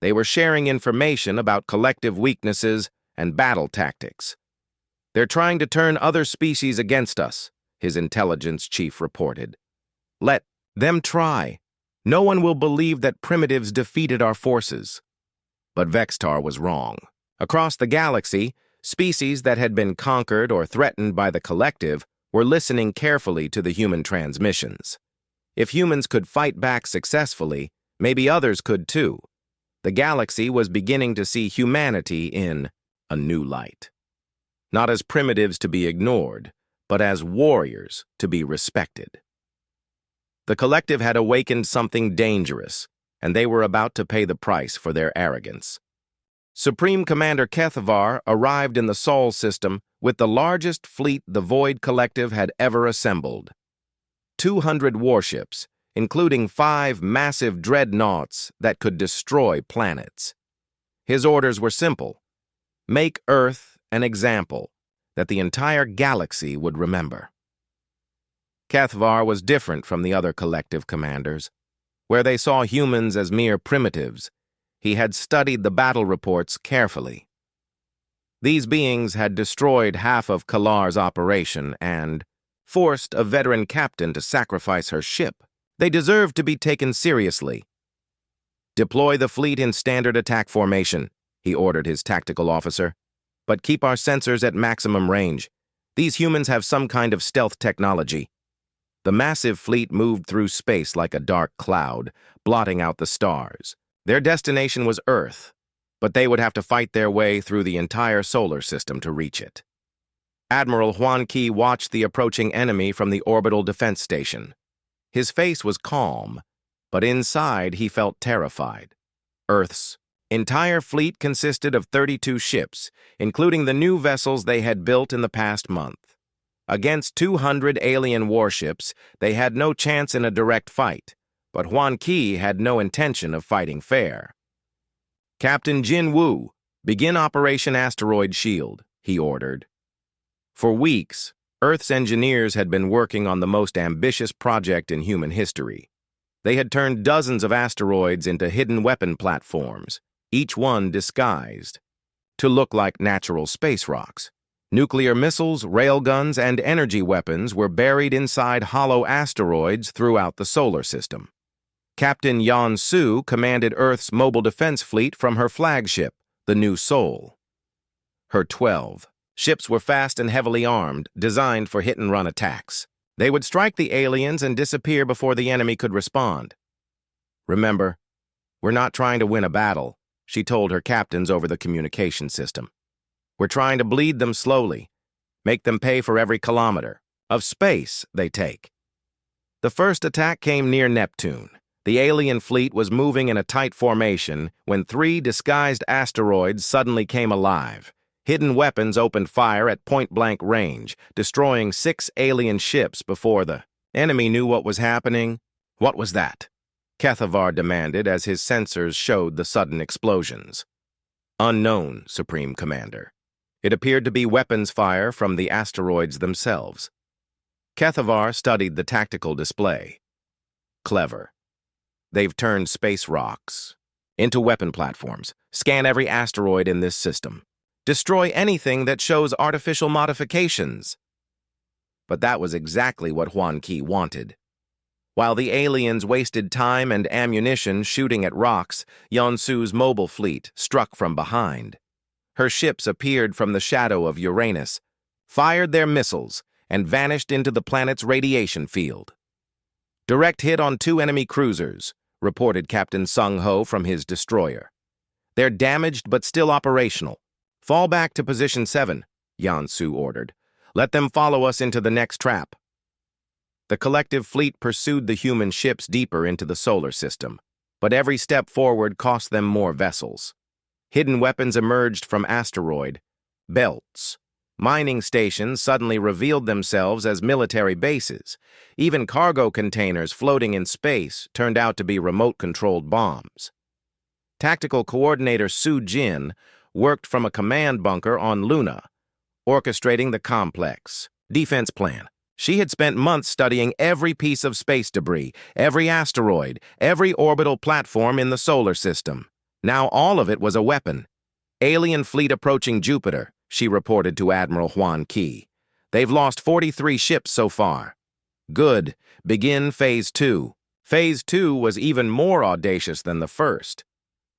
They were sharing information about collective weaknesses and battle tactics. "They're trying to turn other species against us," his intelligence chief reported. "Let them try. No one will believe that primitives defeated our forces." But Vextar was wrong. Across the galaxy, species that had been conquered or threatened by the collective were listening carefully to the human transmissions. If humans could fight back successfully, maybe others could too. The galaxy was beginning to see humanity in a new light. Not as primitives to be ignored, but as warriors to be respected. The collective had awakened something dangerous, and they were about to pay the price for their arrogance. Supreme Commander Kethavar arrived in the Sol system with the largest fleet the Void Collective had ever assembled. 200 warships, including 5 massive dreadnoughts that could destroy planets. His orders were simple: make Earth an example that the entire galaxy would remember. Kethavar was different from the other collective commanders. Where they saw humans as mere primitives, he had studied the battle reports carefully. These beings had destroyed half of Kalar's operation and forced a veteran captain to sacrifice her ship. They deserved to be taken seriously. "Deploy the fleet in standard attack formation," he ordered his tactical officer. "But keep our sensors at maximum range. These humans have some kind of stealth technology." The massive fleet moved through space like a dark cloud, blotting out the stars. Their destination was Earth, but they would have to fight their way through the entire solar system to reach it. Admiral Huan Qi watched the approaching enemy from the orbital defense station. His face was calm, but inside he felt terrified. Earth's entire fleet consisted of 32 ships, including the new vessels they had built in the past month. Against 200 alien warships, they had no chance in a direct fight, but Huan Qi had no intention of fighting fair. "Captain Jin Wu, begin Operation Asteroid Shield," he ordered. For weeks, Earth's engineers had been working on the most ambitious project in human history. They had turned dozens of asteroids into hidden weapon platforms, each one disguised to look like natural space rocks. Nuclear missiles, railguns, and energy weapons were buried inside hollow asteroids throughout the solar system. Captain Yan Su commanded Earth's mobile defense fleet from her flagship, the New Sol. Her 12 ships were fast and heavily armed, designed for hit-and-run attacks. They would strike the aliens and disappear before the enemy could respond. "Remember, we're not trying to win a battle," she told her captains over the communication system. "We're trying to bleed them slowly, make them pay for every kilometer of space they take." The first attack came near Neptune. The alien fleet was moving in a tight formation when 3 disguised asteroids suddenly came alive. Hidden weapons opened fire at point-blank range, destroying 6 alien ships before the enemy knew what was happening. "What was that?" Kethavar demanded as his sensors showed the sudden explosions. "Unknown, Supreme Commander. It appeared to be weapons fire from the asteroids themselves." Kethavar studied the tactical display. "Clever. They've turned space rocks into weapon platforms. Scan every asteroid in this system. Destroy anything that shows artificial modifications." But that was exactly what Huan Qi wanted. While the aliens wasted time and ammunition shooting at rocks, Yansu's mobile fleet struck from behind. Her ships appeared from the shadow of Uranus, fired their missiles, and vanished into the planet's radiation field. "Direct hit on 2 enemy cruisers," reported Captain Sung Ho from his destroyer. "They're damaged but still operational. Fall back to position 7, Yansu ordered. "Let them follow us into the next trap." The collective fleet pursued the human ships deeper into the solar system, but every step forward cost them more vessels. Hidden weapons emerged from asteroid belts. Mining stations suddenly revealed themselves as military bases. Even cargo containers floating in space turned out to be remote-controlled bombs. Tactical Coordinator Su Jin worked from a command bunker on Luna, orchestrating the complex defense plan. She had spent months studying every piece of space debris, every asteroid, every orbital platform in the solar system. Now all of it was a weapon. "Alien fleet approaching Jupiter," she reported to Admiral Huan Qi. "They've lost 43 ships so far." "Good. Begin Phase 2. Phase 2 was even more audacious than the first.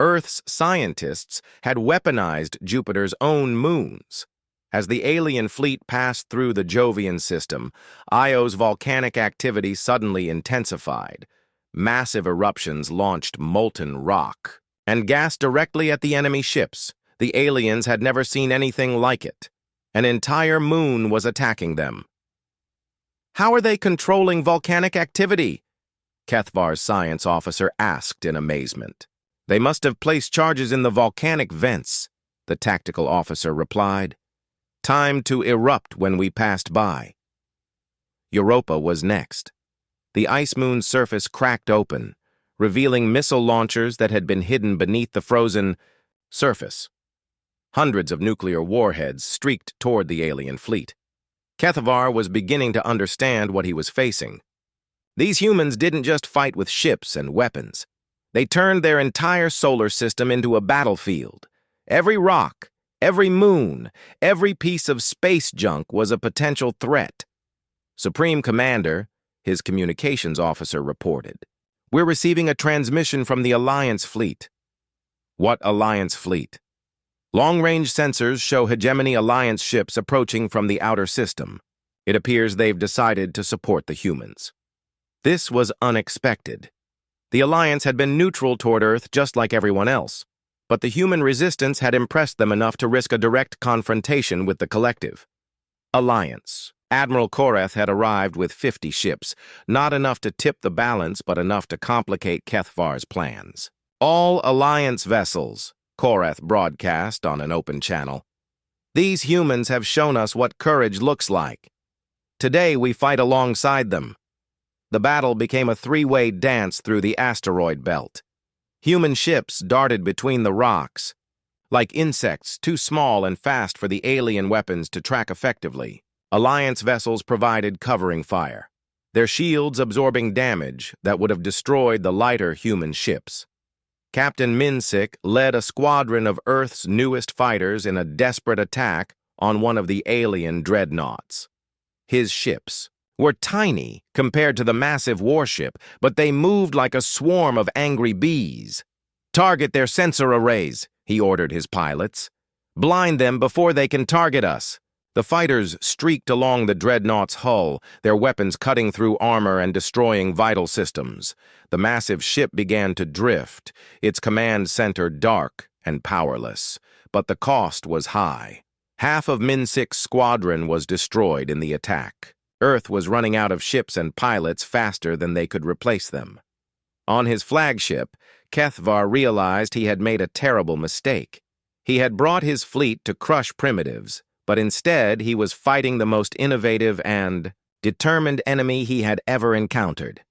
Earth's scientists had weaponized Jupiter's own moons. As the alien fleet passed through the Jovian system, Io's volcanic activity suddenly intensified. Massive eruptions launched molten rock and gas directly at the enemy ships. The aliens had never seen anything like it. An entire moon was attacking them. "How are they controlling volcanic activity?" Kethavar's science officer asked in amazement. "They must have placed charges in the volcanic vents," the tactical officer replied. "Time to erupt when we passed by." Europa was next. The ice moon's surface cracked open, revealing missile launchers that had been hidden beneath the frozen surface. Hundreds of nuclear warheads streaked toward the alien fleet. Kethavar was beginning to understand what he was facing. These humans didn't just fight with ships and weapons. They turned their entire solar system into a battlefield. Every rock, every moon, every piece of space junk was a potential threat. "Supreme Commander," his communications officer reported, "we're receiving a transmission from the Alliance fleet." "What Alliance fleet?" "Long-range sensors show hegemony Alliance ships approaching from the outer system. It appears they've decided to support the humans." This was unexpected. The Alliance had been neutral toward Earth just like everyone else, but the human resistance had impressed them enough to risk a direct confrontation with the collective. Alliance. Admiral Koreth had arrived with 50 ships, not enough to tip the balance but enough to complicate Kethavar's plans. "All Alliance vessels," Korath broadcast on an open channel. These humans have shown us what courage looks like. Today we fight alongside them. The battle became a three-way dance through the asteroid belt. Human ships darted between the rocks, like insects too small and fast for the alien weapons to track effectively. Alliance vessels provided covering fire, their shields absorbing damage that would have destroyed the lighter human ships. Captain Minsik led a squadron of Earth's newest fighters in a desperate attack on one of the alien dreadnoughts. His ships were tiny compared to the massive warship, but they moved like a swarm of angry bees. "Target their sensor arrays," he ordered his pilots. "Blind them before they can target us." The fighters streaked along the dreadnought's hull, their weapons cutting through armor and destroying vital systems. The massive ship began to drift, its command center dark and powerless. But the cost was high. Half of Minsik's squadron was destroyed in the attack. Earth was running out of ships and pilots faster than they could replace them. On his flagship, Kethvar realized he had made a terrible mistake. He had brought his fleet to crush primitives, but instead he was fighting the most innovative and determined enemy he had ever encountered.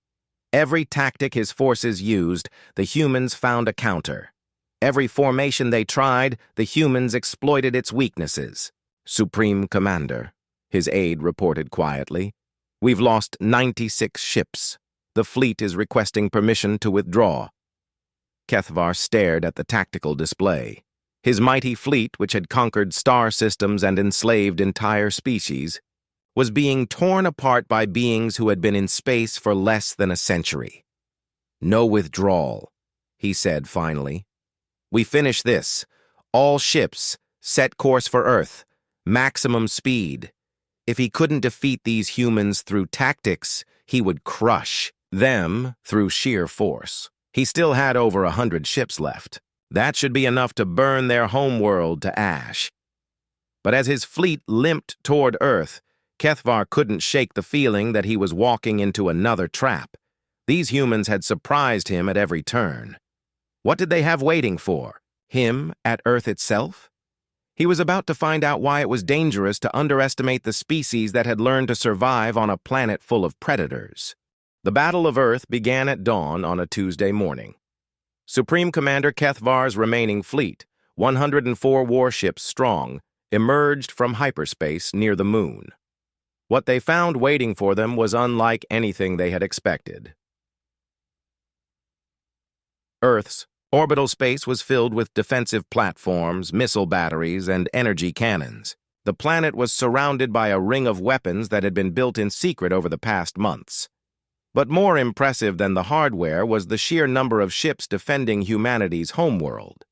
Every tactic his forces used, the humans found a counter. Every formation they tried, the humans exploited its weaknesses. "Supreme Commander," his aide reported quietly, "we've lost 96 ships. The fleet is requesting permission to withdraw." Kethvar stared at the tactical display. His mighty fleet, which had conquered star systems and enslaved entire species, was being torn apart by beings who had been in space for less than a century. "No withdrawal," he said finally. "We finish this. All ships, set course for Earth. Maximum speed." If he couldn't defeat these humans through tactics, he would crush them through sheer force. He still had over 100 ships left. That should be enough to burn their homeworld to ash. But as his fleet limped toward Earth, Kethvar couldn't shake the feeling that he was walking into another trap. These humans had surprised him at every turn. What did they have waiting for? Him at Earth itself? He was about to find out why it was dangerous to underestimate the species that had learned to survive on a planet full of predators. The Battle of Earth began at dawn on a Tuesday morning. Supreme Commander Kethvar's remaining fleet, 104 warships strong, emerged from hyperspace near the moon. What they found waiting for them was unlike anything they had expected. Earth's orbital space was filled with defensive platforms, missile batteries, and energy cannons. The planet was surrounded by a ring of weapons that had been built in secret over the past months. But more impressive than the hardware was the sheer number of ships defending humanity's homeworld.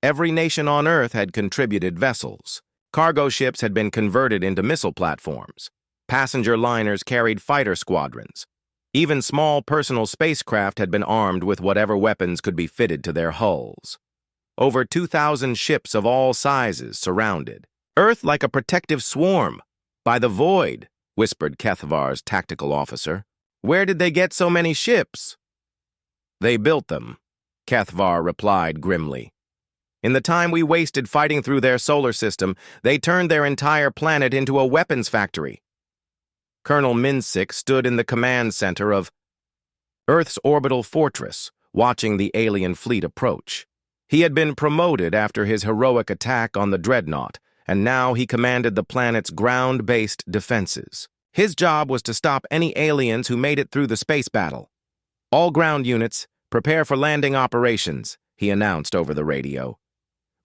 Every nation on Earth had contributed vessels. Cargo ships had been converted into missile platforms. Passenger liners carried fighter squadrons. Even small personal spacecraft had been armed with whatever weapons could be fitted to their hulls. Over 2,000 ships of all sizes surrounded Earth like a protective swarm. "By the void," whispered Kethvar's tactical officer. "Where did they get so many ships?" "They built them," Kethvar replied grimly. "In the time we wasted fighting through their solar system, they turned their entire planet into a weapons factory." Colonel Minsik stood in the command center of Earth's orbital fortress, watching the alien fleet approach. He had been promoted after his heroic attack on the dreadnought, and now he commanded the planet's ground-based defenses. His job was to stop any aliens who made it through the space battle. "All ground units, prepare for landing operations," he announced over the radio.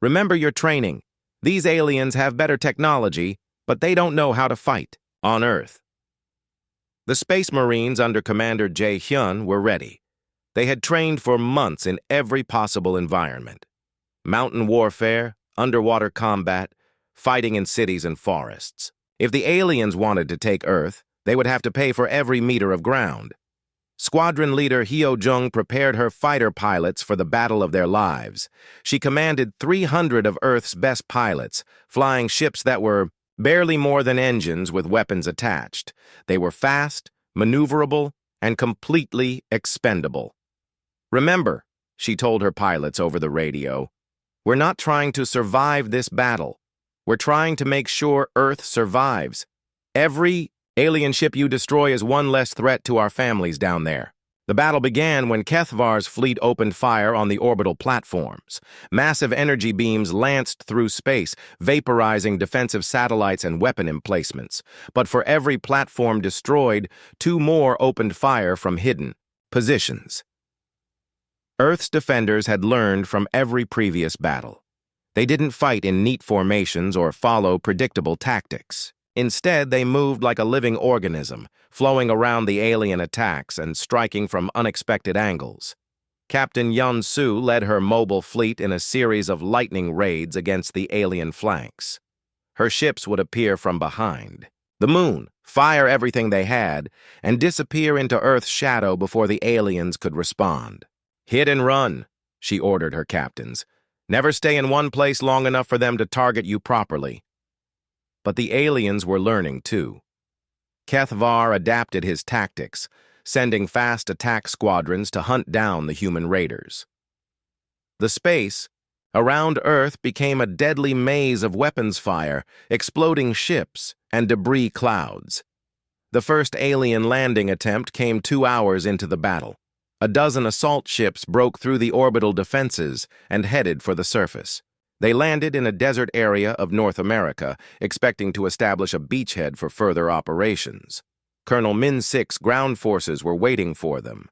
"Remember your training. These aliens have better technology, but they don't know how to fight on Earth." The Space Marines under Commander Jae-hyun were ready. They had trained for months in every possible environment. Mountain warfare, underwater combat, fighting in cities and forests. If the aliens wanted to take Earth, they would have to pay for every meter of ground. Squadron leader Hyo-jung prepared her fighter pilots for the battle of their lives. She commanded 300 of Earth's best pilots, flying ships that were barely more than engines with weapons attached. They were fast, maneuverable, and completely expendable. "Remember," she told her pilots over the radio, We're not trying to survive this battle. We're trying to make sure Earth survives. Every alien ship you destroy is one less threat to our families down there. The battle began when Kethvar's fleet opened fire on the orbital platforms. Massive energy beams lanced through space, vaporizing defensive satellites and weapon emplacements. But for every platform destroyed, 2 more opened fire from hidden positions. Earth's defenders had learned from every previous battle. They didn't fight in neat formations or follow predictable tactics. Instead, they moved like a living organism, flowing around the alien attacks and striking from unexpected angles. Captain Yun Su led her mobile fleet in a series of lightning raids against the alien flanks. Her ships would appear from behind the moon, fire everything they had, and disappear into Earth's shadow before the aliens could respond. "Hit and run," she ordered her captains. "Never stay in one place long enough for them to target you properly." But the aliens were learning too. Kethvar adapted his tactics, sending fast attack squadrons to hunt down the human raiders. The space around Earth became a deadly maze of weapons fire, exploding ships, and debris clouds. The first alien landing attempt came 2 hours into the battle. A dozen assault ships broke through the orbital defenses and headed for the surface. They landed in a desert area of North America, expecting to establish a beachhead for further operations. Colonel Min Sik's ground forces were waiting for them.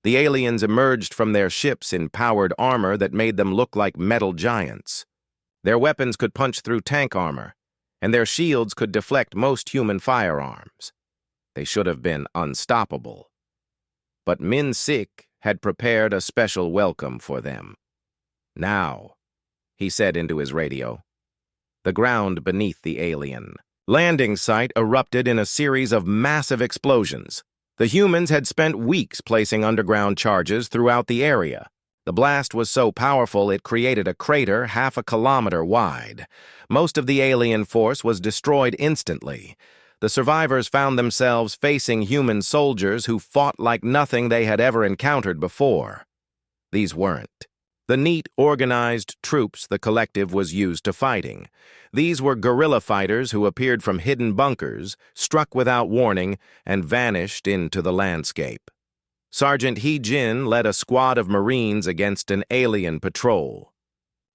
The aliens emerged from their ships in powered armor that made them look like metal giants. Their weapons could punch through tank armor, and their shields could deflect most human firearms. They should have been unstoppable. But Min Sik had prepared a special welcome for them. "Now," he said into his radio. The ground beneath the alien landing site erupted in a series of massive explosions. The humans had spent weeks placing underground charges throughout the area. The blast was so powerful it created a crater half a kilometer wide. Most of the alien force was destroyed instantly. The survivors found themselves facing human soldiers who fought like nothing they had ever encountered before. These weren't the neat, organized troops the collective was used to fighting. These were guerrilla fighters who appeared from hidden bunkers, struck without warning, and vanished into the landscape. Sergeant He Jin led a squad of Marines against an alien patrol.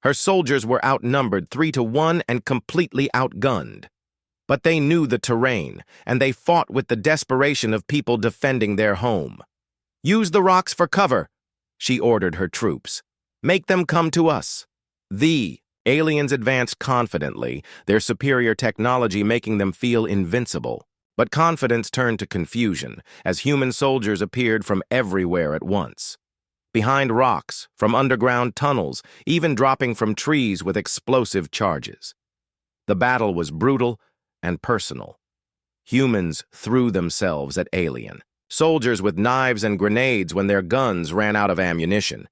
Her soldiers were outnumbered 3-1 and completely outgunned. But they knew the terrain, and they fought with the desperation of people defending their home. "Use the rocks for cover," she ordered her troops. "Make them come to us." The aliens advanced confidently, their superior technology making them feel invincible. But confidence turned to confusion as human soldiers appeared from everywhere at once. Behind rocks, from underground tunnels, even dropping from trees with explosive charges. The battle was brutal and personal. Humans threw themselves at alien soldiers with knives and grenades when their guns ran out of ammunition.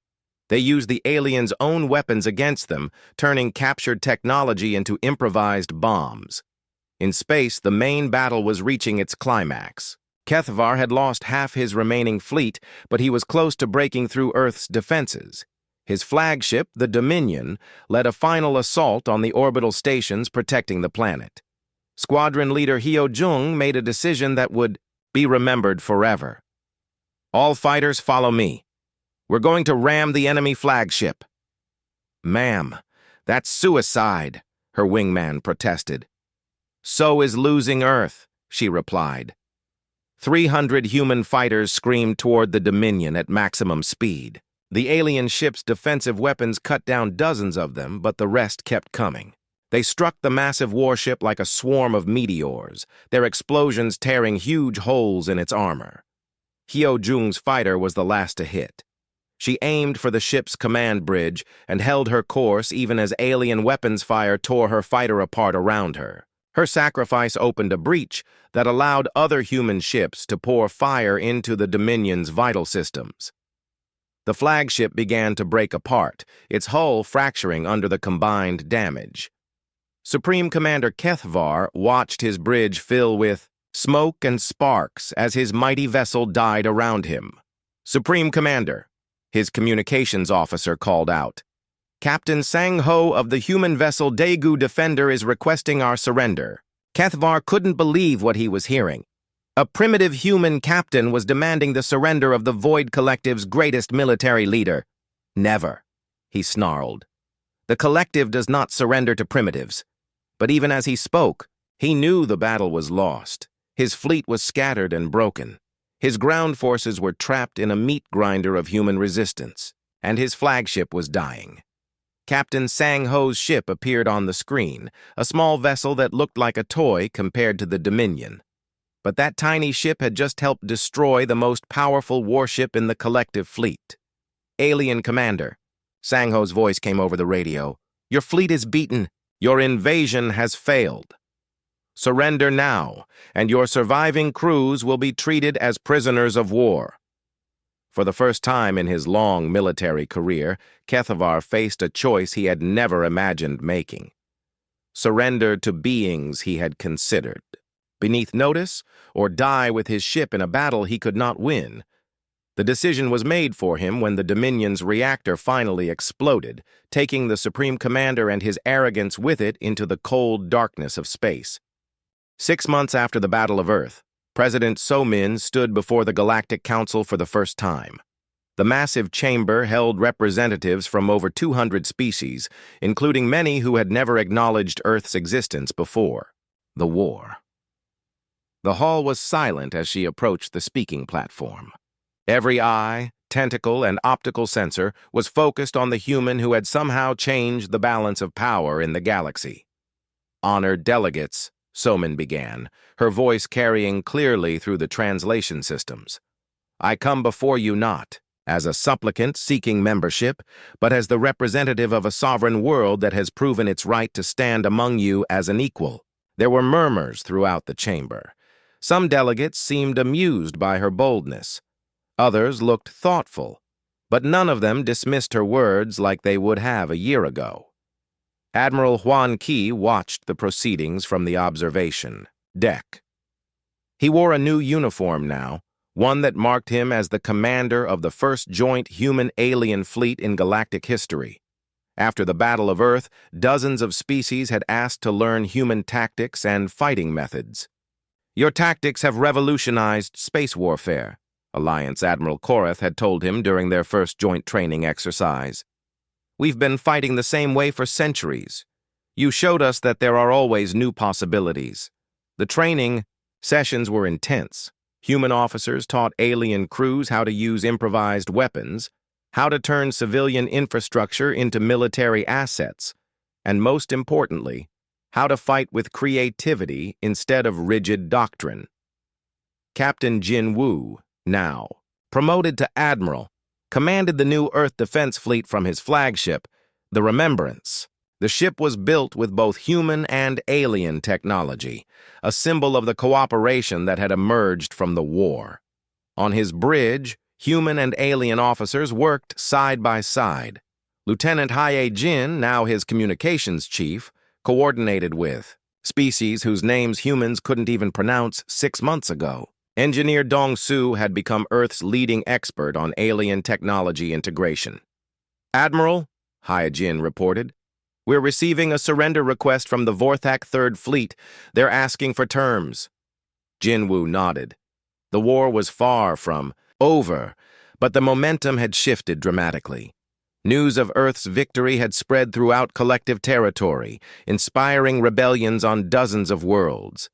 They used the aliens' own weapons against them, turning captured technology into improvised bombs. In space, the main battle was reaching its climax. Kethvar had lost half his remaining fleet, but he was close to breaking through Earth's defenses. His flagship, the Dominion, led a final assault on the orbital stations protecting the planet. Squadron leader Hyo Jung made a decision that would be remembered forever. "All fighters, follow me. We're going to ram the enemy flagship." "Ma'am, that's suicide," her wingman protested. "So is losing Earth," she replied. 300 human fighters screamed toward the Dominion at maximum speed. The alien ship's defensive weapons cut down dozens of them, but the rest kept coming. They struck the massive warship like a swarm of meteors, their explosions tearing huge holes in its armor. Hyo Jung's fighter was the last to hit. She aimed for the ship's command bridge and held her course even as alien weapons fire tore her fighter apart around her. Her sacrifice opened a breach that allowed other human ships to pour fire into the Dominion's vital systems. The flagship began to break apart, its hull fracturing under the combined damage. Supreme Commander Kethvar watched his bridge fill with smoke and sparks as his mighty vessel died around him. "Supreme Commander," his communications officer called out. Captain Sang-ho of the human vessel Daegu Defender is requesting our surrender. Kethvar couldn't believe what he was hearing. A primitive human captain was demanding the surrender of the Void Collective's greatest military leader. Never, he snarled. The Collective does not surrender to primitives. But even as he spoke, he knew the battle was lost. His fleet was scattered and broken. His ground forces were trapped in a meat grinder of human resistance, and his flagship was dying. Captain Sang-ho's ship appeared on the screen, a small vessel that looked like a toy compared to the Dominion. But that tiny ship had just helped destroy the most powerful warship in the collective fleet. Alien Commander, Sang-ho's voice came over the radio. Your fleet is beaten. Your invasion has failed. Surrender now, and your surviving crews will be treated as prisoners of war. For the first time in his long military career, Kethvar faced a choice he had never imagined making. Surrender to beings he had considered beneath notice, or die with his ship in a battle he could not win. The decision was made for him when the Dominion's reactor finally exploded, taking the Supreme Commander and his arrogance with it into the cold darkness of space. 6 months after the Battle of Earth, President So-min stood before the Galactic Council for the first time. The massive chamber held representatives from over 200 species, including many who had never acknowledged Earth's existence before. The war. The hall was silent as she approached the speaking platform. Every eye, tentacle, and optical sensor was focused on the human who had somehow changed the balance of power in the galaxy. Honored delegates, So-min began, her voice carrying clearly through the translation systems. I come before you not as a supplicant seeking membership, but as the representative of a sovereign world that has proven its right to stand among you as an equal. There were murmurs throughout the chamber. Some delegates seemed amused by her boldness. Others looked thoughtful, but none of them dismissed her words like they would have a year ago. Admiral Huan Qi watched the proceedings from the observation deck. He wore a new uniform now, one that marked him as the commander of the first joint human-alien fleet in galactic history. After the Battle of Earth, dozens of species had asked to learn human tactics and fighting methods. Your tactics have revolutionized space warfare, Alliance Admiral Korath had told him during their first joint training exercise. We've been fighting the same way for centuries. You showed us that there are always new possibilities. The training sessions were intense. Human officers taught alien crews how to use improvised weapons, how to turn civilian infrastructure into military assets, and most importantly, how to fight with creativity instead of rigid doctrine. Captain Jin Woo, now promoted to Admiral, commanded the new Earth Defense Fleet from his flagship, the Remembrance. The ship was built with both human and alien technology, a symbol of the cooperation that had emerged from the war. On his bridge, human and alien officers worked side by side. Lieutenant Hae Jin, now his communications chief, coordinated with species whose names humans couldn't even pronounce 6 months ago. Engineer Dong-Su had become Earth's leading expert on alien technology integration. Admiral, Hae Jin reported, we're receiving a surrender request from the Vorthak Third Fleet. They're asking for terms. Jinwoo nodded. The war was far from over, but the momentum had shifted dramatically. News of Earth's victory had spread throughout collective territory, inspiring rebellions on dozens of worlds.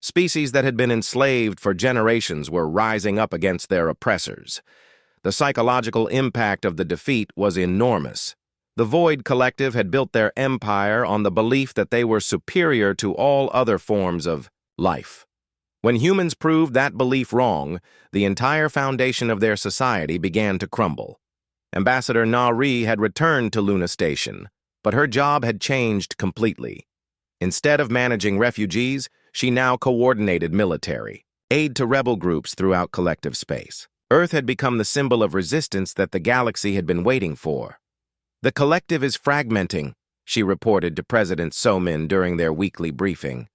Species that had been enslaved for generations were rising up against their oppressors. The psychological impact of the defeat was enormous. The Void Collective had built their empire on the belief that they were superior to all other forms of life. When humans proved that belief wrong, the entire foundation of their society began to crumble. Ambassador Na-Ri had returned to Luna Station, but her job had changed completely. Instead of managing refugees, she now coordinated military aid to rebel groups throughout collective space. Earth had become the symbol of resistance that the galaxy had been waiting for. The collective is fragmenting, she reported to President So-min during their weekly briefing.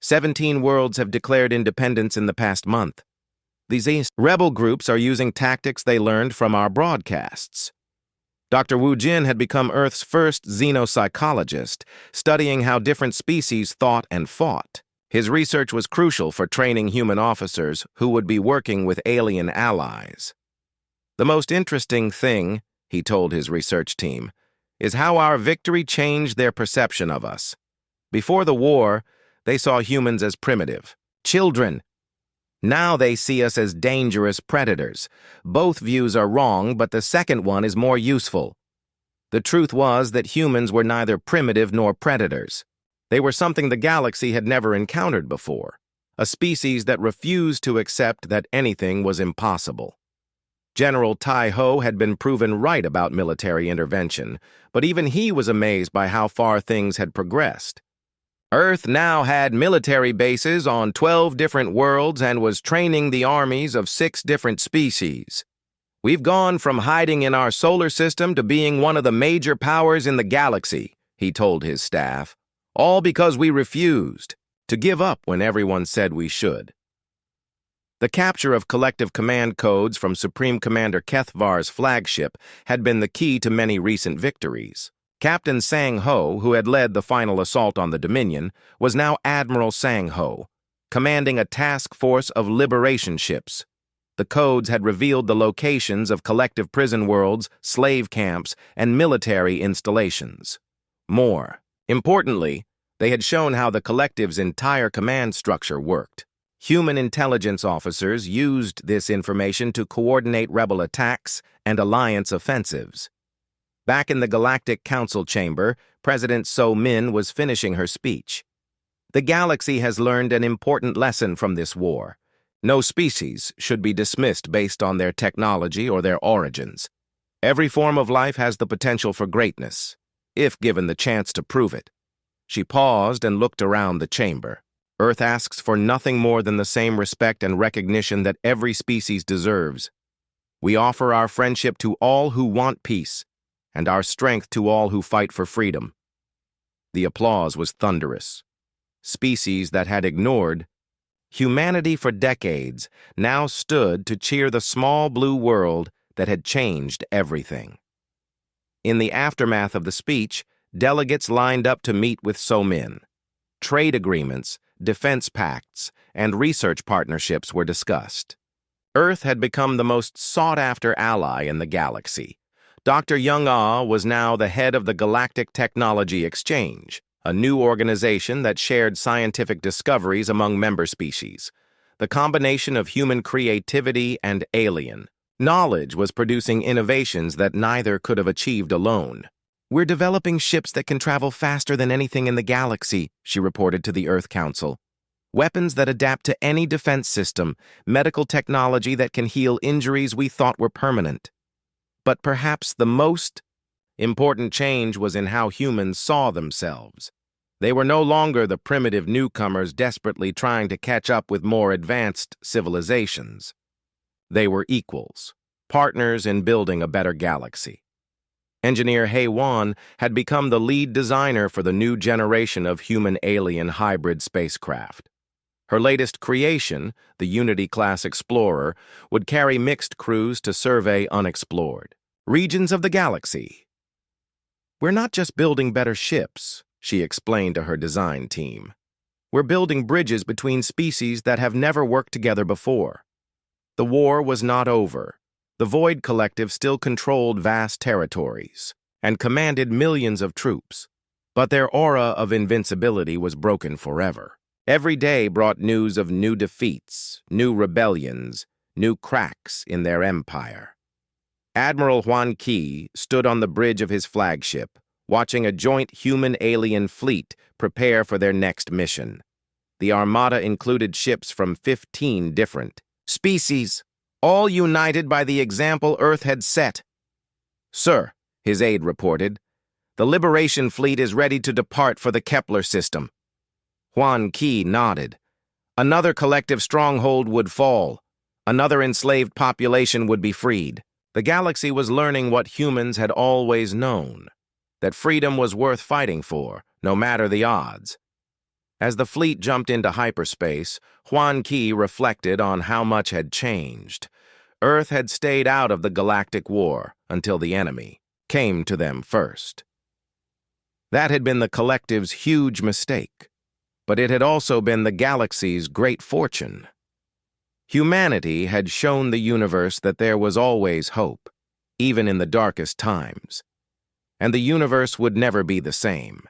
17 worlds have declared independence in the past month. These rebel groups are using tactics they learned from our broadcasts. Dr. Wu Jin had become Earth's first xenopsychologist, studying how different species thought and fought. His research was crucial for training human officers who would be working with alien allies. The most interesting thing, he told his research team, is how our victory changed their perception of us. Before the war, they saw humans as primitive, children. Now they see us as dangerous predators. Both views are wrong, but the second one is more useful. The truth was that humans were neither primitive nor predators. They were something the galaxy had never encountered before, a species that refused to accept that anything was impossible. General Tai Ho had been proven right about military intervention, but even he was amazed by how far things had progressed. Earth now had military bases on 12 different worlds and was training the armies of 6 different species. We've gone from hiding in our solar system to being one of the major powers in the galaxy, he told his staff, all because we refused to give up when everyone said we should. The capture of collective command codes from Supreme Commander Kethvar's flagship had been the key to many recent victories. Captain Sang Ho, who had led the final assault on the Dominion, was now Admiral Sang Ho, commanding a task force of liberation ships. The codes had revealed the locations of collective prison worlds, slave camps, and military installations. More importantly, they had shown how the collective's entire command structure worked. Human intelligence officers used this information to coordinate rebel attacks and alliance offensives. Back in the Galactic Council chamber, President So Min was finishing her speech. The galaxy has learned an important lesson from this war. No species should be dismissed based on their technology or their origins. Every form of life has the potential for greatness, if given the chance to prove it. She paused and looked around the chamber. Earth asks for nothing more than the same respect and recognition that every species deserves. We offer our friendship to all who want peace, and our strength to all who fight for freedom. The applause was thunderous. Species that had ignored humanity for decades now stood to cheer the small blue world that had changed everything. In the aftermath of the speech, delegates lined up to meet with So Min. Trade agreements, defense pacts, and research partnerships were discussed. Earth had become the most sought-after ally in the galaxy. Dr. Young Ah was now the head of the Galactic Technology Exchange, a new organization that shared scientific discoveries among member species. The combination of human creativity and alien knowledge was producing innovations that neither could have achieved alone. We're developing ships that can travel faster than anything in the galaxy, she reported to the Earth Council. Weapons that adapt to any defense system, medical technology that can heal injuries we thought were permanent. But perhaps the most important change was in how humans saw themselves. They were no longer the primitive newcomers desperately trying to catch up with more advanced civilizations. They were equals, partners in building a better galaxy. Engineer Hei Wan had become the lead designer for the new generation of human-alien hybrid spacecraft. Her latest creation, the Unity-class Explorer, would carry mixed crews to survey unexplored regions of the galaxy. We're not just building better ships, she explained to her design team. We're building bridges between species that have never worked together before. The war was not over. The Void Collective still controlled vast territories and commanded millions of troops, but their aura of invincibility was broken forever. Every day brought news of new defeats, new rebellions, new cracks in their empire. Admiral Huan Qi stood on the bridge of his flagship, watching a joint human-alien fleet prepare for their next mission. The armada included ships from 15 different species, all united by the example Earth had set. Sir, his aide reported, the Liberation Fleet is ready to depart for the Kepler system. Huan Qi nodded. Another collective stronghold would fall. Another enslaved population would be freed. The galaxy was learning what humans had always known, that freedom was worth fighting for, no matter the odds. As the fleet jumped into hyperspace, Huan Qi reflected on how much had changed. Earth had stayed out of the Galactic War until the enemy came to them first. That had been the collective's huge mistake, but it had also been the galaxy's great fortune. Humanity had shown the universe that there was always hope, even in the darkest times, and the universe would never be the same.